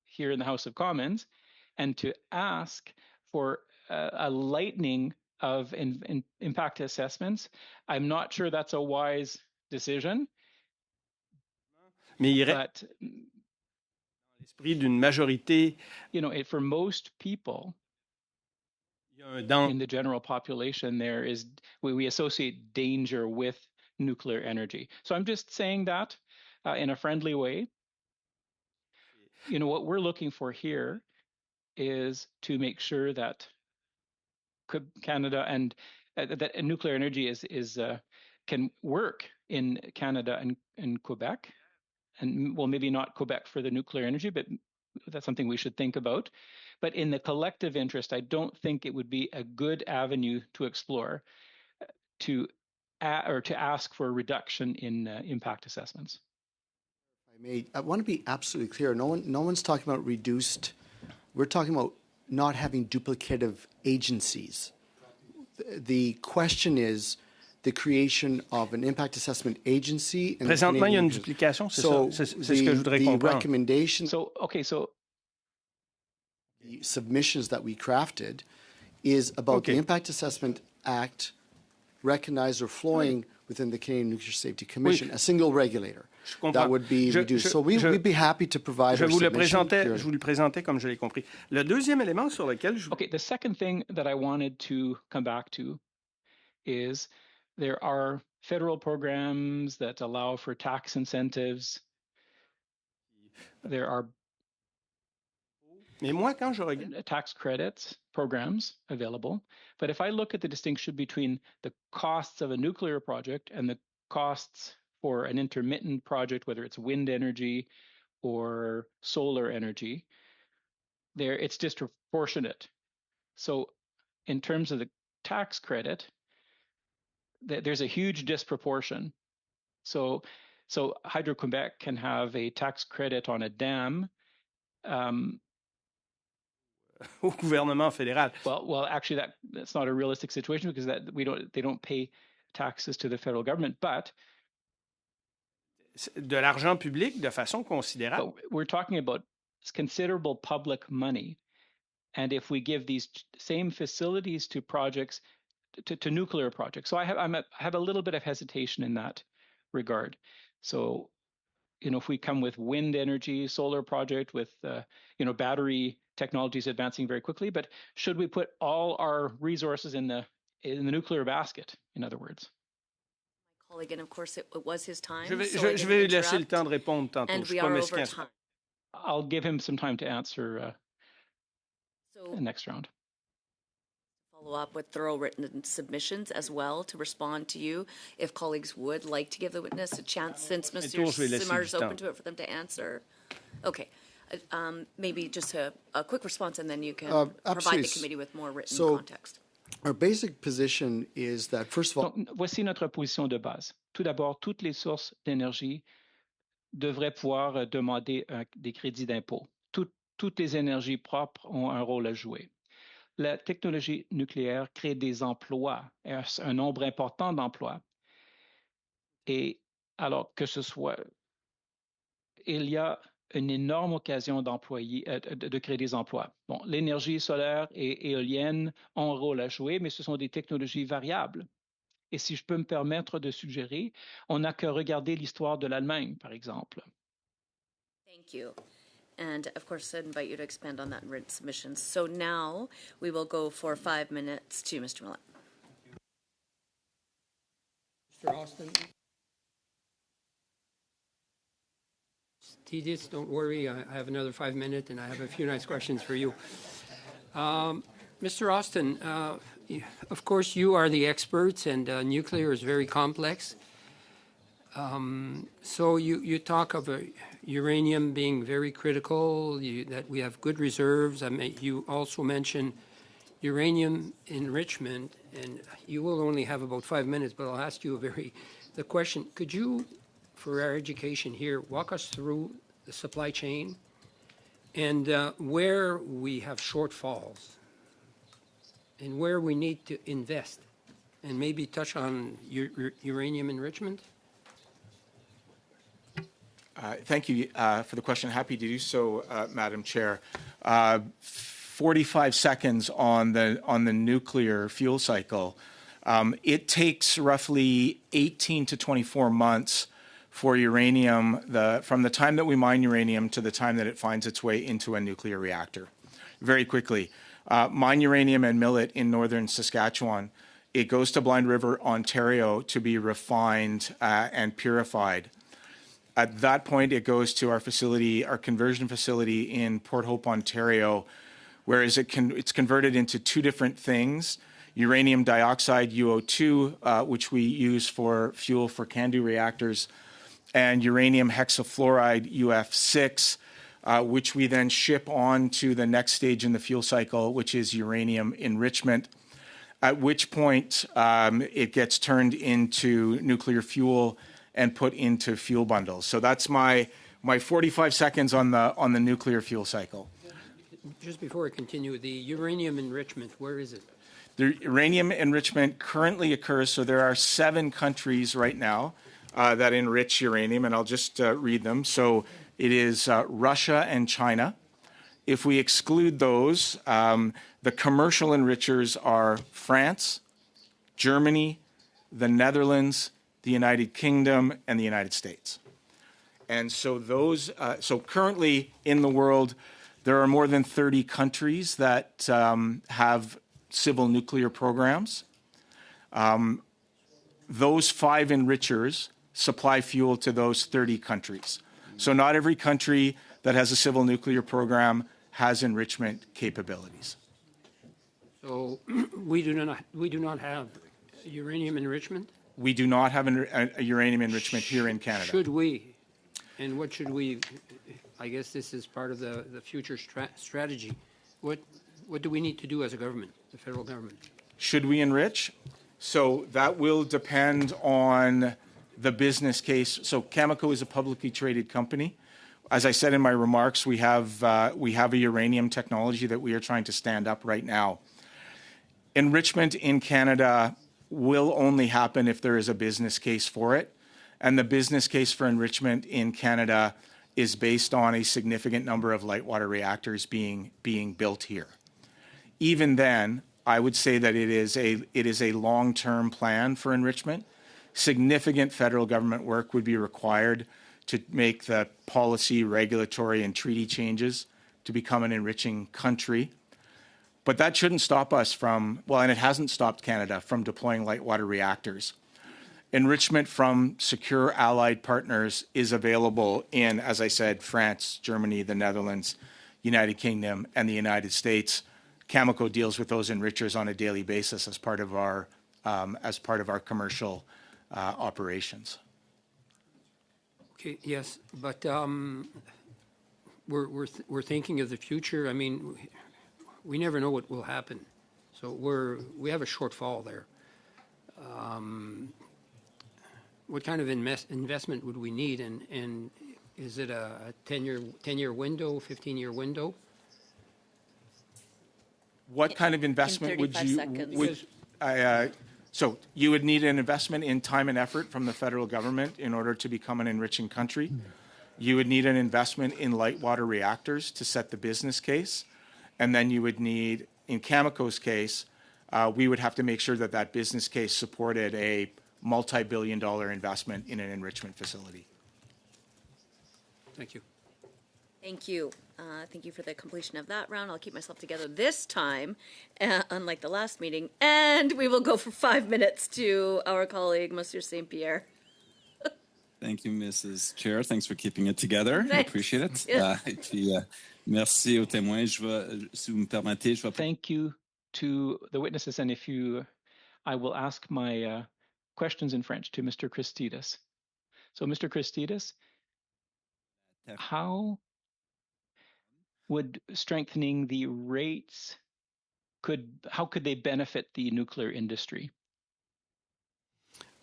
here in the House of Commons and to ask for a lightening of impact assessments, I'm not sure that's a wise decision. But l'esprit d'une majorité, you know, for most people in the general population, there is we associate danger with nuclear energy. So I'm just saying that in a friendly way. You know, what we're looking for here is to make sure that Canada and that nuclear energy is can work in Canada and Quebec. And well, maybe not Quebec for the nuclear energy, but that's something we should think about. But in the collective interest, I don't think it would be a good avenue to explore to ask for a reduction in impact assessments. I want to be absolutely clear. No one's talking about reduced. We're talking about not having duplicative agencies. The question is the creation of an impact assessment agency. Présentement, il y a une duplication, c'est ça. C'est ce que je voudrais comprendre. Recommendation. So the submissions that we crafted is about the Impact Assessment Act recognized or flowing within the Canadian Nuclear Safety Commission, a single regulator. That would be reduced. So we'd be happy to provide our submission. Je vous le présentais comme je l'ai compris. Le deuxième élément sur lequel je... Okay, the second thing that I wanted to come back to is there are federal programs that allow for tax incentives. There are Mais moi, quand je regarde, tax credits programs available. But if I look at the distinction between the costs of a nuclear project and the costs for an intermittent project, whether it's wind energy or solar energy, there it's disproportionate. So in terms of the tax credit, there's a huge disproportion. So Hydro-Quebec can have a tax credit on a dam. au gouvernement fédéral. Well, actually, that's not a realistic situation because they don't pay taxes to the federal government. But De l'argent public de façon considérable. we're talking about considerable public money, and if we give these same facilities to projects, to nuclear projects, so I have a little bit of hesitation in that regard. So, if we come with wind energy, solar project with, battery technologies advancing very quickly, but should we put all our resources in the nuclear basket, in other words? My colleague, and of course it was his time. Je vais, so I je didn't vais laisser le interrupt, temps de répondre tantôt. and Je suis we pas are mesquin. over time. I'll give him some time to answer So next round. follow up with thorough written submissions as well to respond to you if colleagues would like to give the witness a chance since Mr. tour, je vais laisser Simard is du open temps. to it for them to answer. Okay. Maybe just a quick response and then you can provide absolutely. the committee with more written So- context. Our basic position is that, first of all, Donc, voici notre position de base. Tout d'abord, toutes les sources d'énergie devraient pouvoir demander des crédits d'impôt. Toutes les énergies propres ont un rôle à jouer. La technologie nucléaire crée des emplois, un nombre important d'emplois. Et alors que ce soit, il y a une énorme occasion de créer des emplois. Bon, l'énergie solaire et éolienne ont un rôle à jouer, mais ce sont des technologies variables. Et si je peux me permettre de suggérer, on n'a qu'à regarder l'histoire de l'Allemagne, par exemple. Thank you. And of course, I invite you to expand on that in written submissions. So now we will go for 5 minutes to Mr. Millett. Mr. Austin? Tedious, don't worry. I have another 5 minutes, and I have a few nice questions for you. Mr. Austin, of course, you are the experts, and nuclear is very complex. So you talk of uranium being very critical, that we have good reserves. You also mentioned uranium enrichment, and you will only have about 5 minutes, but I'll ask you the question. Could you, for our education here, walk us through the supply chain and where we have shortfalls and where we need to invest, and maybe touch on uranium enrichment? Thank you for the question. Happy to do so, Madam Chair. 45 seconds on the nuclear fuel cycle. It takes roughly 18 to 24 months for uranium, from the time that we mine uranium to the time that it finds its way into a nuclear reactor. Very quickly. Mine uranium and mill it in northern Saskatchewan. It goes to Blind River, Ontario to be refined and purified. At that point, it goes to our facility, our conversion facility in Port Hope, Ontario, whereas it's converted into two different things: uranium dioxide, UO2, which we use for fuel for CANDU reactors, and uranium hexafluoride, UF6, which we then ship on to the next stage in the fuel cycle, which is uranium enrichment, at which point it gets turned into nuclear fuel and put into fuel bundles. So that's my 45 seconds on the nuclear fuel cycle. Just before I continue, the uranium enrichment, where is it? The uranium enrichment currently occurs, so there are 7 countries right now that enrich uranium, and I'll just read them. So it is Russia and China. If we exclude those, the commercial enrichers are France, Germany, the Netherlands, the United Kingdom, and the United States. And so so currently in the world, there are more than 30 countries that have civil nuclear programs. Those 5 enrichers supply fuel to those 30 countries. So not every country that has a civil nuclear program has enrichment capabilities. So we do not have uranium enrichment? We do not have a uranium enrichment here in Canada. Should we? And what should we, I guess this is part of the future strategy. What do we need to do as a government, the federal government? Should we enrich? So that will depend on the business case. So Cameco is a publicly traded company. As I said in my remarks, we have a uranium technology that we are trying to stand up right now. Enrichment in Canada will only happen if there is a business case for it. And the business case for enrichment in Canada is based on a significant number of light water reactors being built here. Even then, I would say that it is a long-term plan for enrichment. Significant federal government work would be required to make the policy, regulatory, and treaty changes to become an enriching country. But that shouldn't stop us from, well, and it hasn't stopped Canada from deploying light water reactors. Enrichment from secure allied partners is available in, as I said, France, Germany, the Netherlands, United Kingdom, and the United States. Cameco deals with those enrichers on a daily basis as part of our commercial operations. Okay, yes, but we're thinking of the future. I mean, we never know what will happen, so we have a shortfall there. What kind of investment would we need, and is it a 10-year window, 15-year window? What kind of investment would you? So you would need an investment in time and effort from the federal government in order to become an enriching country. You would need an investment in light water reactors to set the business case, and then you would need, in Cameco's case, we would have to make sure that that business case supported a multi-billion-dollar investment in an enrichment facility. Thank you. Thank you. Thank you for the completion of that round. I'll keep myself together this time, unlike the last meeting. And we will go for 5 minutes to our colleague, Monsieur St. Pierre. Thank you, Mrs. Chair. Thanks for keeping it together. I appreciate it. Et puis, merci aux témoins. Si vous me permettez, je vais... Thank you to the witnesses. And I will ask my questions in French to Mr. Christidis. So, Mr. Christidis, how would strengthening the rates, how could they benefit the nuclear industry?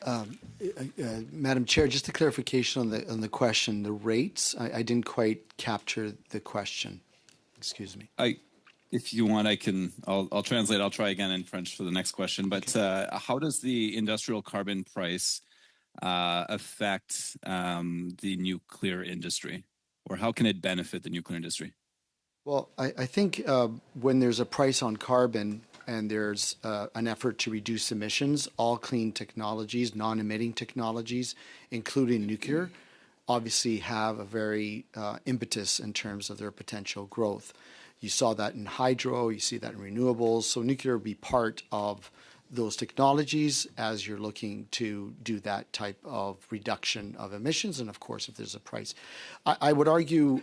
Madam Chair, just a clarification on the question, the rates. I didn't quite capture the question. Excuse me. If you want, I'll translate. I'll try again in French for the next question. But how does the industrial carbon price affect the nuclear industry, or how can it benefit the nuclear industry? Well, I think when there's a price on carbon and there's an effort to reduce emissions, all clean technologies, non-emitting technologies, including nuclear, obviously have a very impetus in terms of their potential growth. You saw that in hydro, you see that in renewables. So nuclear will be part of those technologies as you're looking to do that type of reduction of emissions. And of course, if there's a price. I would argue,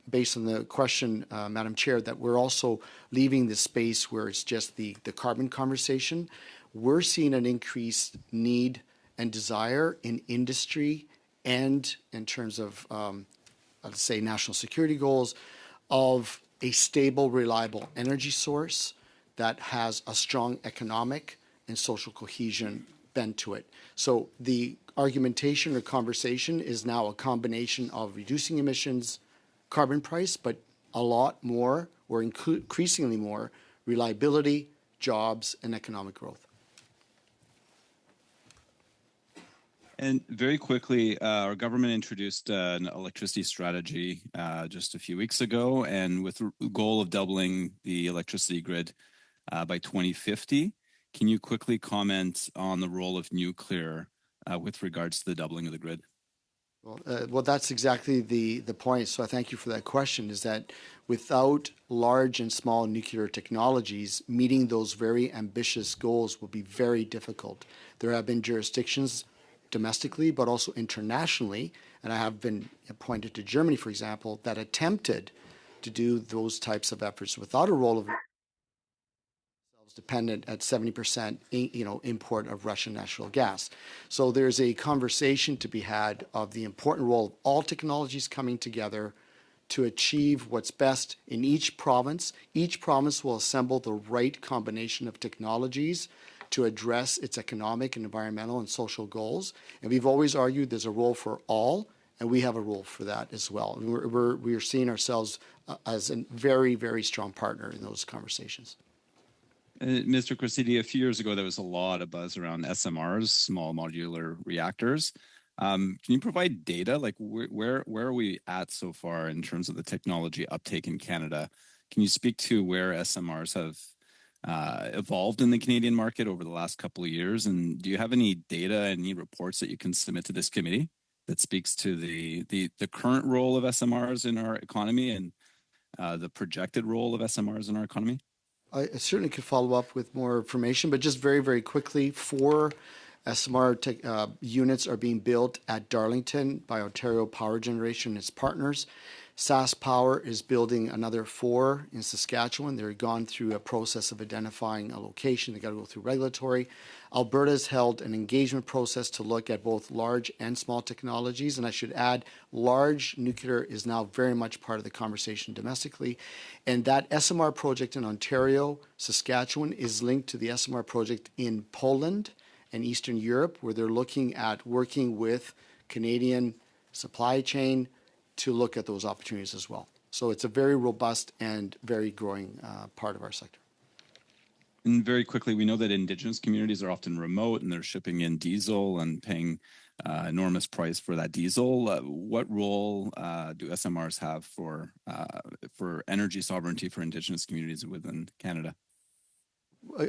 based on the question, Madam Chair, that we're also leaving the space where it's just the carbon conversation. We're seeing an increased need and desire in industry and in terms of, let's say, national security goals of a stable, reliable energy source that has a strong economic and social cohesion bent to it. So the argumentation or conversation is now a combination of reducing emissions, carbon price, but a lot more, or increasingly more, reliability, jobs, and economic growth. And very quickly, our government introduced an electricity strategy just a few weeks ago, and with the goal of doubling the electricity grid by 2050. Can you quickly comment on the role of nuclear with regards to the doubling of the grid? Well, that's exactly the point. So I thank you for that question, is that without large and small nuclear technologies, meeting those very ambitious goals will be very difficult. There have been jurisdictions domestically, but also internationally, and I have been pointed to Germany, for example, that attempted to do those types of efforts without a role of dependent at 70% import of Russian natural gas. So there's a conversation to be had of the important role of all technologies coming together to achieve what's best in each province. Each province will assemble the right combination of technologies to address its economic and environmental and social goals. And we've always argued there's a role for all, and we have a role for that as well. And we're seeing ourselves as a very, very strong partner in those conversations. Mr. Cressidi, a few years ago, there was a lot of buzz around SMRs, small modular reactors. Can you provide data? Like where are we at so far in terms of the technology uptake in Canada? Can you speak to where SMRs have evolved in the Canadian market over the last couple of years? And do you have any data, any reports that you can submit to this committee that speaks to the current role of SMRs in our economy and the projected role of SMRs in our economy? I certainly could follow up with more information, but just very, very quickly, 4 SMR units are being built at Darlington by Ontario Power Generation and its partners. SAS Power is building another 4 in Saskatchewan. They're gone through a process of identifying a location. They got to go through regulatory. Alberta's held an engagement process to look at both large and small technologies. And I should add, large nuclear is now very much part of the conversation domestically. And that SMR project in Ontario, Saskatchewan, is linked to the SMR project in Poland and Eastern Europe, where they're looking at working with Canadian supply chain to look at those opportunities as well. So it's a very robust and very growing part of our sector. And very quickly, we know that Indigenous communities are often remote and they're shipping in diesel and paying enormous price for that diesel. What role do SMRs have for energy sovereignty for Indigenous communities within Canada?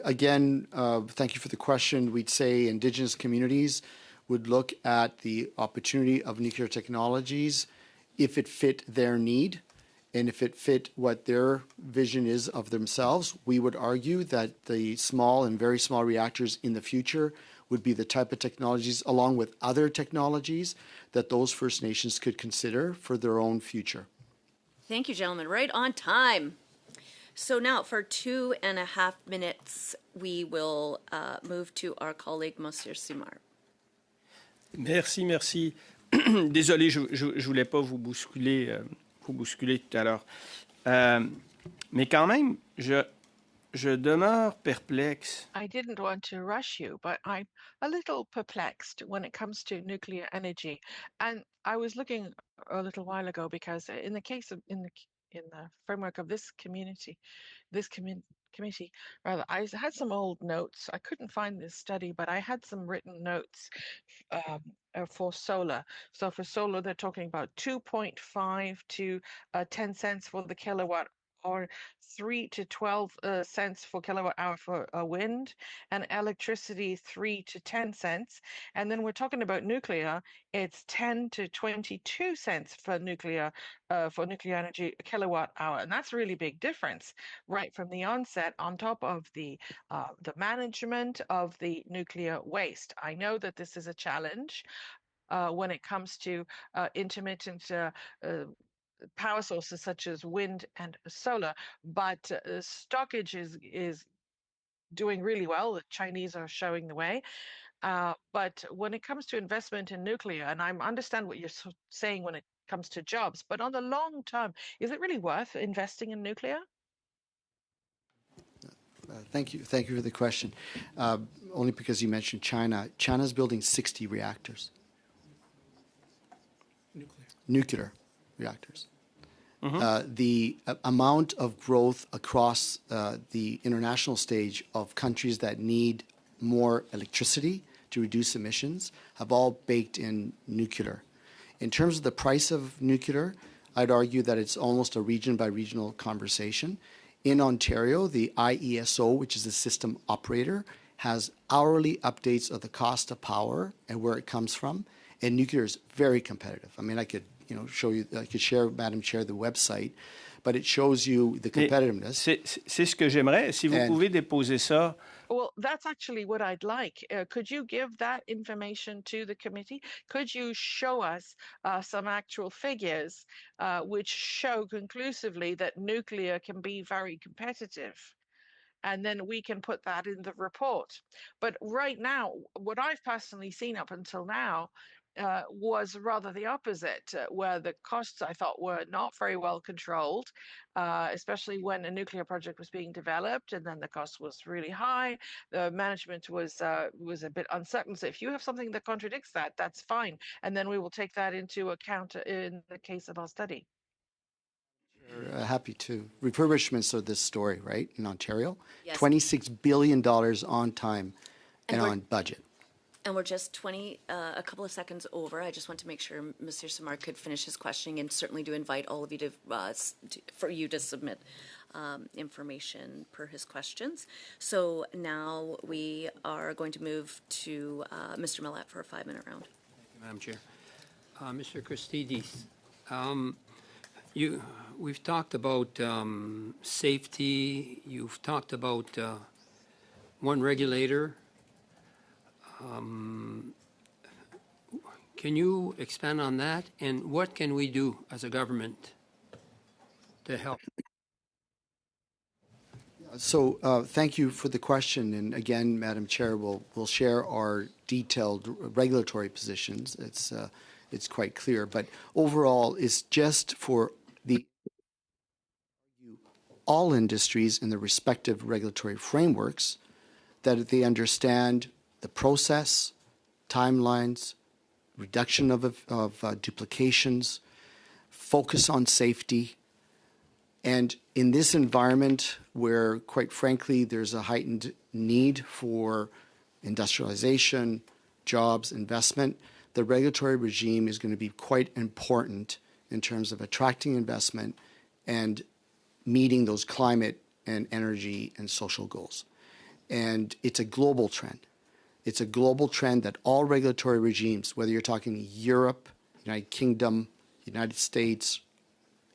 Again, thank you for the question. We'd say Indigenous communities would look at the opportunity of nuclear technologies if it fit their need and if it fit what their vision is of themselves. We would argue that the small and very small reactors in the future would be the type of technologies, along with other technologies, that those First Nations could consider for their own future. Thank you, gentlemen. Right on time. So now, for 2.5 minutes, we will move to our colleague, Monsieur Simard. Merci. Désolé, je voulais pas vous bousculer tout à l'heure. Mais quand même, je demeure perplexe. I didn't want to rush you, but I'm a little perplexed when it comes to nuclear energy. And I was looking a little while ago because in the case of in the framework of this committee, rather, I had some old notes. I couldn't find this study, but I had some written notes for solar. So for solar, they're talking about 2.5 to 10 cents for the kilowatt, or 3 to 12 cents for kilowatt hour for wind, and electricity 3 to 10 cents. And then we're talking about nuclear, it's 10 to 22 cents for nuclear energy kilowatt hour. And that's a really big difference right from the onset, on top of the management of the nuclear waste. I know that this is a challenge when it comes to intermittent power sources such as wind and solar, but stockage is doing really well. The Chinese are showing the way. But when it comes to investment in nuclear, and I understand what you're saying when it comes to jobs, but on the long term, is it really worth investing in nuclear? Thank you for the question. Only because you mentioned China. China's building 60 reactors. Nuclear reactors. The amount of growth across the international stage of countries that need more electricity to reduce emissions have all baked in nuclear. In terms of the price of nuclear, I'd argue that it's almost a region by regional conversation. In Ontario, the IESO, which is the system operator, has hourly updates of the cost of power and where it comes from. And nuclear is very competitive. I mean, I could, I could share, Madam Chair, the website, but it shows you the competitiveness. C'est ce que j'aimerais. Si vous pouvez déposer ça. Well, that's actually what I'd like. Could you give that information to the committee? Could you show us some actual figures which show conclusively that nuclear can be very competitive? And then we can put that in the report. But right now, what I've personally seen up until now was rather the opposite, where the costs I thought were not very well controlled, especially when a nuclear project was being developed, and then the cost was really high. The management was a bit uncertain. So if you have something that contradicts that, that's fine, and then we will take that into account in the case of our study. Happy to. Refurbishments are this story, right, in Ontario? Yes. $26 billion on time and on budget. And we're just a couple of seconds over. I just want to make sure Mr. Samar could finish his questioning, and certainly to invite all of you for you to submit information per his questions. So now we are going to move to Mr. Millett for a 5-minute round. Thank you, Madam Chair. Mr. Christidis, we've talked about safety. You've talked about one regulator. Can you expand on that? And what can we do as a government to help? So thank you for the question. And again, Madam Chair, we'll share our detailed regulatory positions. It's quite clear. But overall, it's just for all industries in the respective regulatory frameworks that they understand the process, timelines, reduction of duplications, focus on safety. And in this environment where, quite frankly, there's a heightened need for industrialization, jobs, investment, the regulatory regime is going to be quite important in terms of attracting investment and meeting those climate and energy and social goals. And it's a global trend. It's a global trend that all regulatory regimes, whether you're talking Europe, United Kingdom, United States,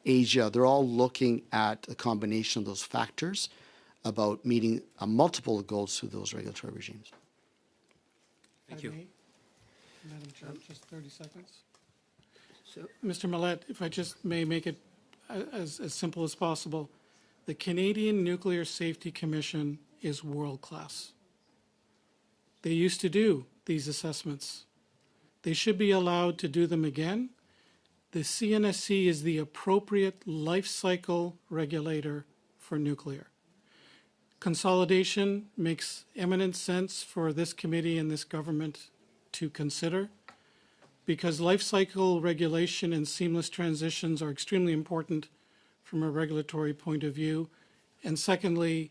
Asia, they're all looking at a combination of those factors about meeting multiple goals through those regulatory regimes. Thank you. Madam Chair, just 30 seconds. So, Mr. Millett, if I just may make it as simple as possible, the Canadian Nuclear Safety Commission is world-class. They used to do these assessments. They should be allowed to do them again. The CNSC is the appropriate life cycle regulator for nuclear. Consolidation makes eminent sense for this committee and this government to consider, because life cycle regulation and seamless transitions are extremely important from a regulatory point of view. And secondly,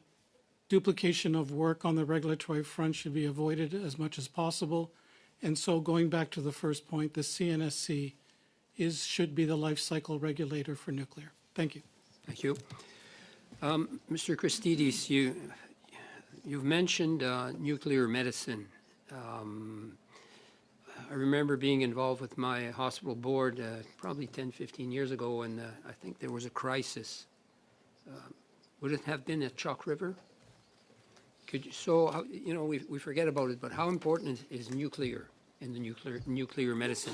duplication of work on the regulatory front should be avoided as much as possible. And so going back to the first point, the CNSC should be the life cycle regulator for nuclear. Thank you. thank you. Mr. Christidis, you've mentioned nuclear medicine. I remember being involved with my hospital board probably 10, 15 years ago, and I think there was a crisis. Would it have been at Chalk River? We forget about it, but how important is nuclear in the nuclear medicine?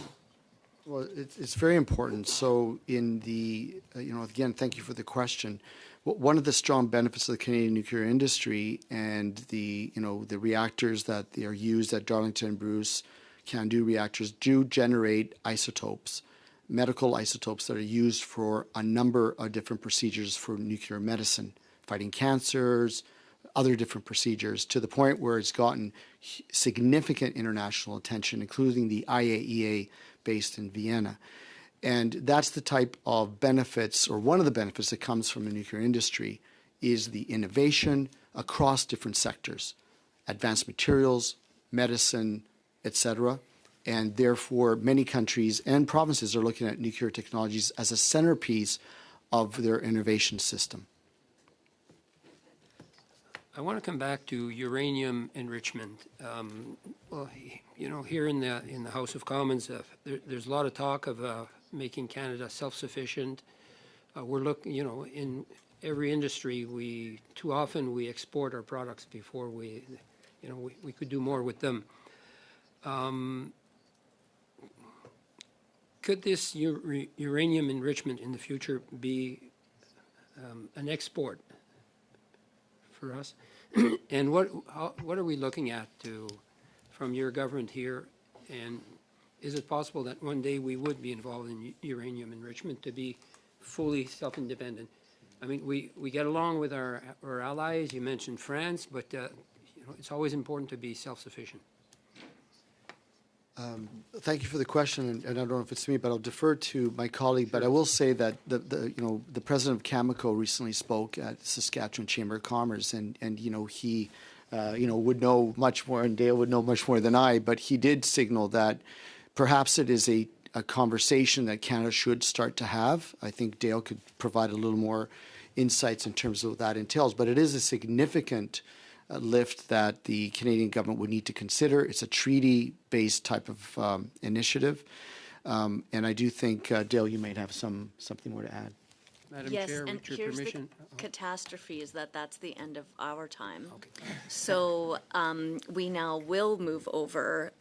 Well, it's very important. So in the, again, thank you for the question. One of the strong benefits of the Canadian nuclear industry and the reactors that are used at Darlington and Bruce, CANDU reactors, do generate isotopes, medical isotopes that are used for a number of different procedures for nuclear medicine, fighting cancers, other different procedures, to the point where it's gotten significant international attention, including the IAEA based in Vienna. And that's the type of benefits, or one of the benefits that comes from the nuclear industry, is the innovation across different sectors, advanced materials, medicine, etc. And therefore, many countries and provinces are looking at nuclear technologies as a centerpiece of their innovation system. I want to come back to uranium enrichment. Well, you know, here in the House of Commons, there's a lot of talk of making Canada self-sufficient. We're looking, you know, in every industry, too often we export our products before we could do more with them. Could this uranium enrichment in the future be an export for us? And what are we looking at from your government here? And is it possible that one day we would be involved in uranium enrichment to be fully self-independent? I mean, we get along with our allies. You mentioned France, but you know, it's always important to be self-sufficient. Thank you for the question, and I don't know if it's me, but I'll defer to my colleague. Sure. But I will say that the president of Cameco recently spoke at Saskatchewan Chamber of Commerce, and he would know much more, and Dale would know much more than I. But he did signal that perhaps it is a conversation that Canada should start to have. I think Dale could provide a little more insights in terms of what that entails, but it is a significant lift that the Canadian government would need to consider. It's a treaty-based type of initiative, and I do think, Dale, you might have something more to add. Madam Yes, Chair, and with your here's permission. the catastrophe is that's the end of our time. Okay. So we now will move over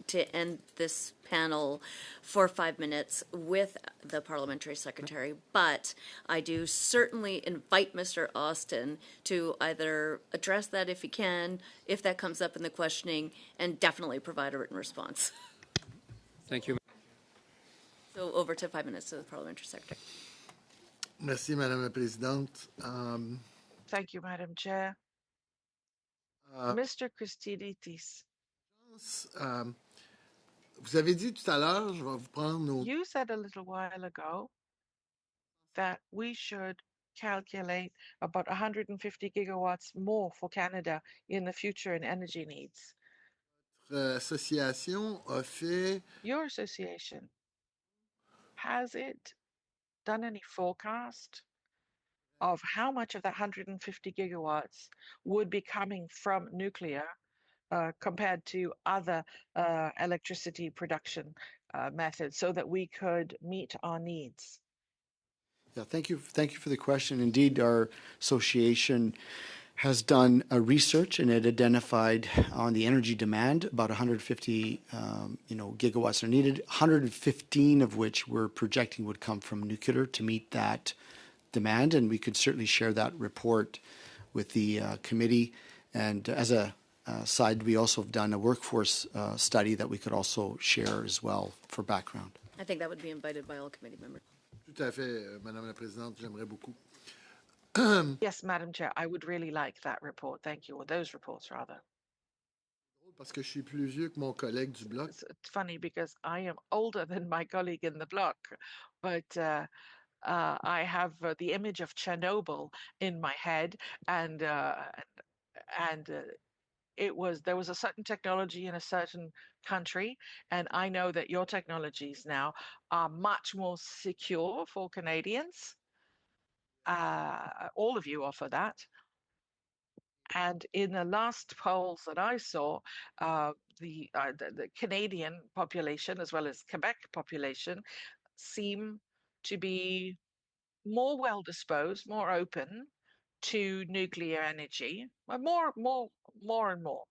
to end this panel for 5 minutes with the parliamentary secretary. But I do certainly invite Mr. Austin to either address that if he can, if that comes up in the questioning, and definitely provide a written response. Thank you. So over to 5 minutes to the parliamentary secretary. Merci, Madame la Présidente. Thank you, Madam Chair. Mr. Christidis. Vous avez dit tout à l'heure, je vais vous prendre nos... You said a little while ago that we should calculate about 150 gigawatts more for Canada in the future in energy needs. Association a fait... Your association, has it done any forecast of how much of that 150 gigawatts would be coming from nuclear compared to other electricity production methods so that we could meet our needs? Yeah, thank you for the question. Indeed, our association has done a research, and it identified on the energy demand about 150 gigawatts are needed, 115 of which we're projecting would come from nuclear to meet that demand, and we could certainly share that report with the committee. And as a side, we also have done a workforce study that we could also share as well for background. I think that would be invited by all committee members. Tout à fait, Madame la Présidente, j'aimerais beaucoup. Yes, Madam Chair, I would really like that report. Thank you, or those reports rather. Parce que je suis plus vieux que mon collègue du bloc. It's funny because I am older than my colleague in the bloc, but I have the image of Chernobyl in my head, and there was a certain technology in a certain country, and I know that your technologies now are much more secure for Canadians. All of you offer that. And in the last polls that I saw, the Canadian population as well as Quebec population seem to be more well disposed, more open to nuclear energy, more and more.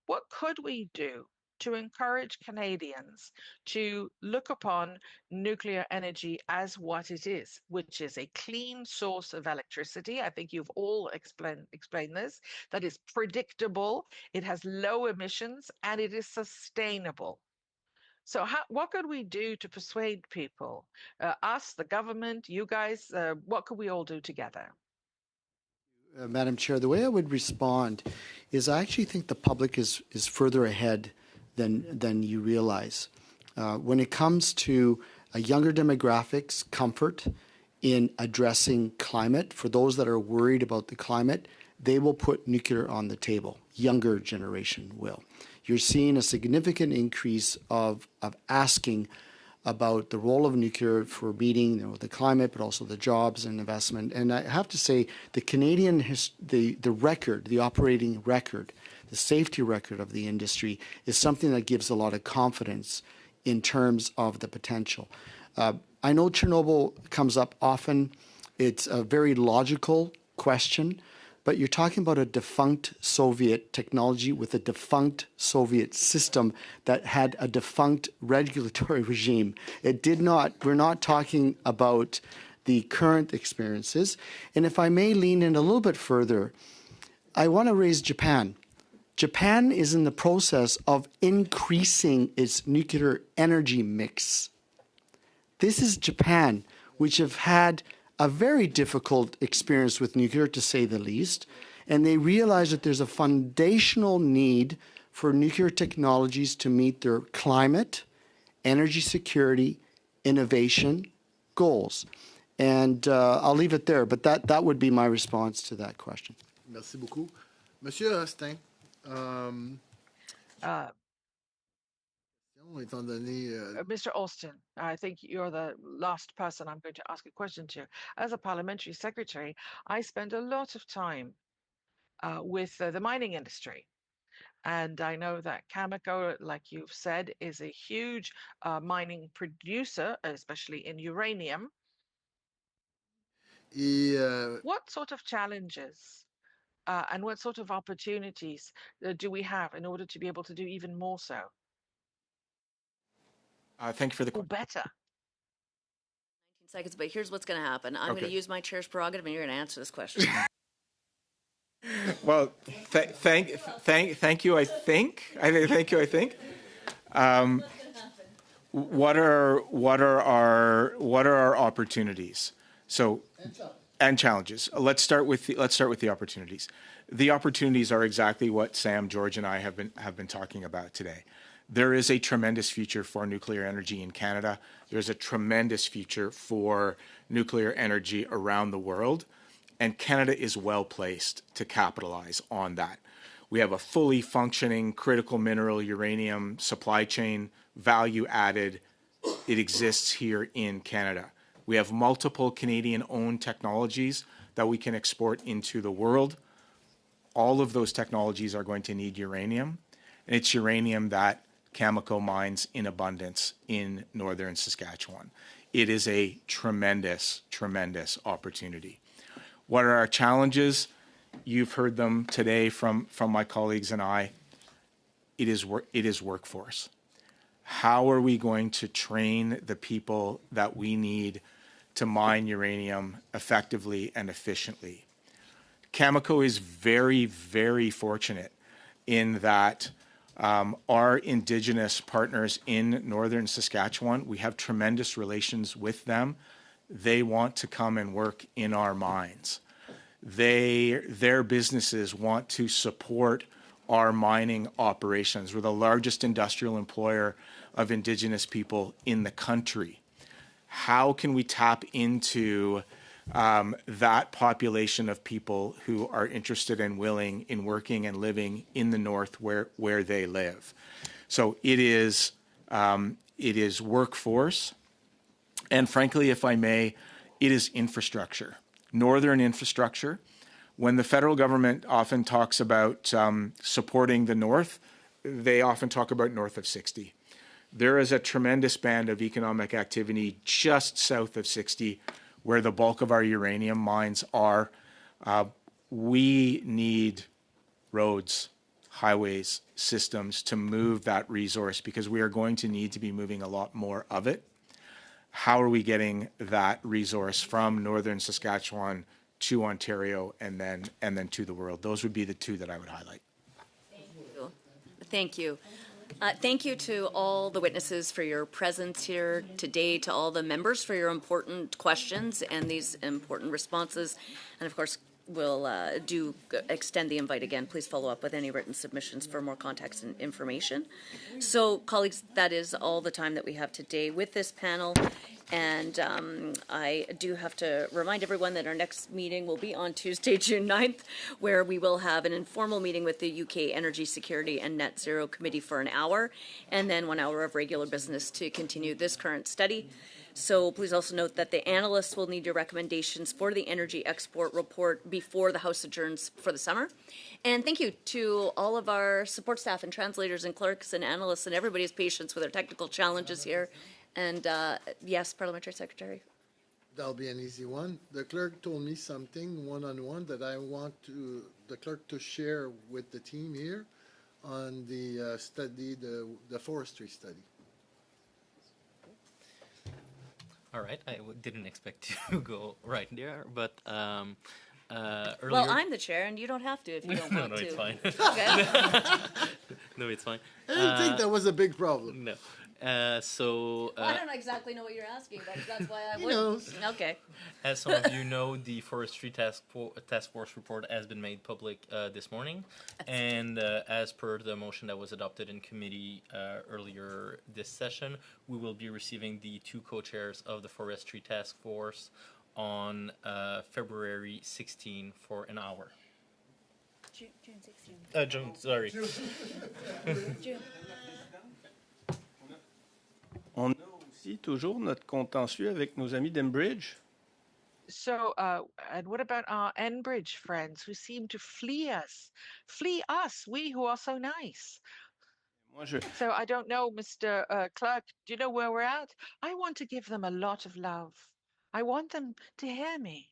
What could we do to encourage Canadians to look upon nuclear energy as what it is, which is a clean source of electricity? I think you've all explained this, that is predictable, it has low emissions, and it is sustainable. So what could we do to persuade people, us, the government, you guys, what could we all do together? Madam Chair, the way I would respond is I actually think the public is further ahead than you realize. When it comes to a younger demographics comfort in addressing climate, for those that are worried about the climate, they will put nuclear on the table. Younger generation will. You're seeing a significant increase of asking about the role of nuclear for meeting the climate, but also the jobs and investment. And I have to say, the Canadian the record, the operating record, the safety record of the industry is something that gives a lot of confidence in terms of the potential. I know Chernobyl comes up often. It's a very logical question, but you're talking about a defunct Soviet technology with a defunct Soviet system that had a defunct regulatory regime. We're not talking about the current experiences. And if I may lean in a little bit further, I want to raise Japan. Japan is in the process of increasing its nuclear energy mix. This is Japan, which have had a very difficult experience with nuclear, to say the least, and they realize that there's a foundational need for nuclear technologies to meet their climate, energy security, innovation goals. And I'll leave it there, but that would be my response to that question. Merci beaucoup. Monsieur Austin, étant donné, Mr. Austin, I think you're the last person I'm going to ask a question to. As a parliamentary secretary, I spend a lot of time with the mining industry. And I know that Cameco, like you've said, is a huge mining producer, especially in uranium. What sort of challenges and what sort of opportunities do we have in order to be able to do even more so? Thank you for the Or question. better? 19 seconds, but here's what's going to happen. I'm going Okay. to use my chair's prerogative, and you're going to answer this question. Well, thank you. I think. What are our opportunities? So, and challenges. Let's start with the opportunities. The opportunities are exactly what Sam, George, and I have been talking about today. There is a tremendous future for nuclear energy in Canada. There's a tremendous future for nuclear energy around the world. And Canada is well placed to capitalize on that. We have a fully functioning critical mineral uranium supply chain, value added. It exists here in Canada. We have multiple Canadian-owned technologies that we can export into the world. All of those technologies are going to need uranium, and it's uranium that Cameco mines in abundance in northern Saskatchewan. It is a tremendous, tremendous opportunity. What are our challenges? You've heard them today from my colleagues and I. It is workforce. How are we going to train the people that we need to mine uranium effectively and efficiently? Cameco is very, very fortunate in that our Indigenous partners in northern Saskatchewan, we have tremendous relations with them. They want to come and work in our mines. Their businesses want to support our mining operations. We're the largest industrial employer of Indigenous people in the country. How can we tap into that population of people who are interested and willing in working and living in the north where they live? So it is workforce. And frankly, if I may, it is infrastructure, northern infrastructure. When the federal government often talks about supporting the north, they often talk about north of 60. There is a tremendous band of economic activity just south of 60 where the bulk of our uranium mines are. We need roads, highways, systems to move that resource because we are going to need to be moving a lot more of it. How are we getting that resource from northern Saskatchewan to Ontario and then to the world? Those would be the two that I would highlight. Thank you. Thank you to all the witnesses for your presence here today, to all the members for your important questions and these important responses, and of course, do extend the invite again. Please follow up with any written submissions for more context and information. So, colleagues, that is all the time that we have today with this panel. And I do have to remind everyone that our next meeting will be on Tuesday, June 9th, where we will have an informal meeting with the UK Energy Security and Net Zero Committee for an hour, and then 1 hour of regular business to continue this current study. So please also note that the analysts will need your recommendations for the energy export report before the House adjourns for the summer. And thank you to all of our support staff and translators and clerks and analysts and everybody's patience with our technical challenges here. And yes, Parliamentary Secretary. That'll be an easy one. The clerk told me something one-on-one that I want the clerk to share with the team here on the study, the forestry study. All right, I didn't expect to go right there, but earlier... Well, I'm the chair, and you don't have to if you don't want no, to. it's fine. Okay. No, it's fine. I didn't think that was a big problem. No. Well, I don't exactly know what you're asking, but that's why I He would. knows. Okay. As some of you know, the Forestry Task Force report has been made public this morning, and as per the motion that was adopted in committee earlier this session, we will be receiving the 2 co-chairs of the Forestry Task Force on February 16 for an hour. June 16. June, sorry. June. On a aussi toujours notre contentieux avec nos amis d'Enbridge. So, and what about our Enbridge friends who seem to flee us? Flee us, we who are so nice. So I don't know, Mr. Clerk, do you know where we're at? I want to give them a lot of love. I want them to hear me.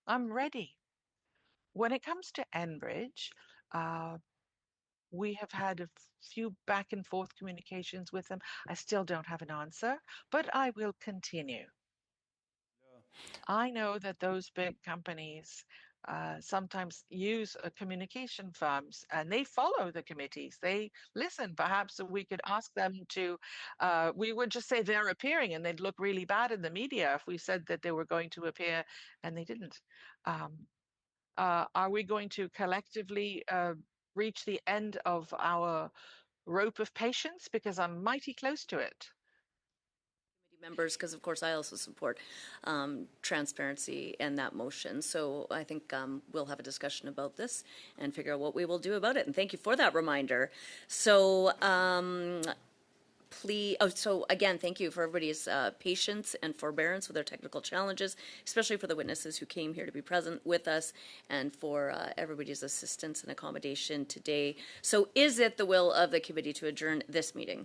I'm ready. When it comes to Enbridge, we have had a few back and forth communications with them. I still don't have an answer, but I will continue. I know that those big companies sometimes use communication firms and they follow the committees. They listen. Perhaps we could ask them to, we would just say they're appearing and they'd look really bad in the media if we said that they were going to appear and they didn't. Are we going to collectively reach the end of our rope of patience? Because I'm mighty close to it. Members, because of course I also support transparency and that motion. So I think we'll have a discussion about this and figure out what we will do about it. And thank you for that reminder. So please, so again, thank you for everybody's patience and forbearance with our technical challenges, especially for the witnesses who came here to be present with us, and for everybody's assistance and accommodation today. So is it the will of the committee to adjourn this meeting?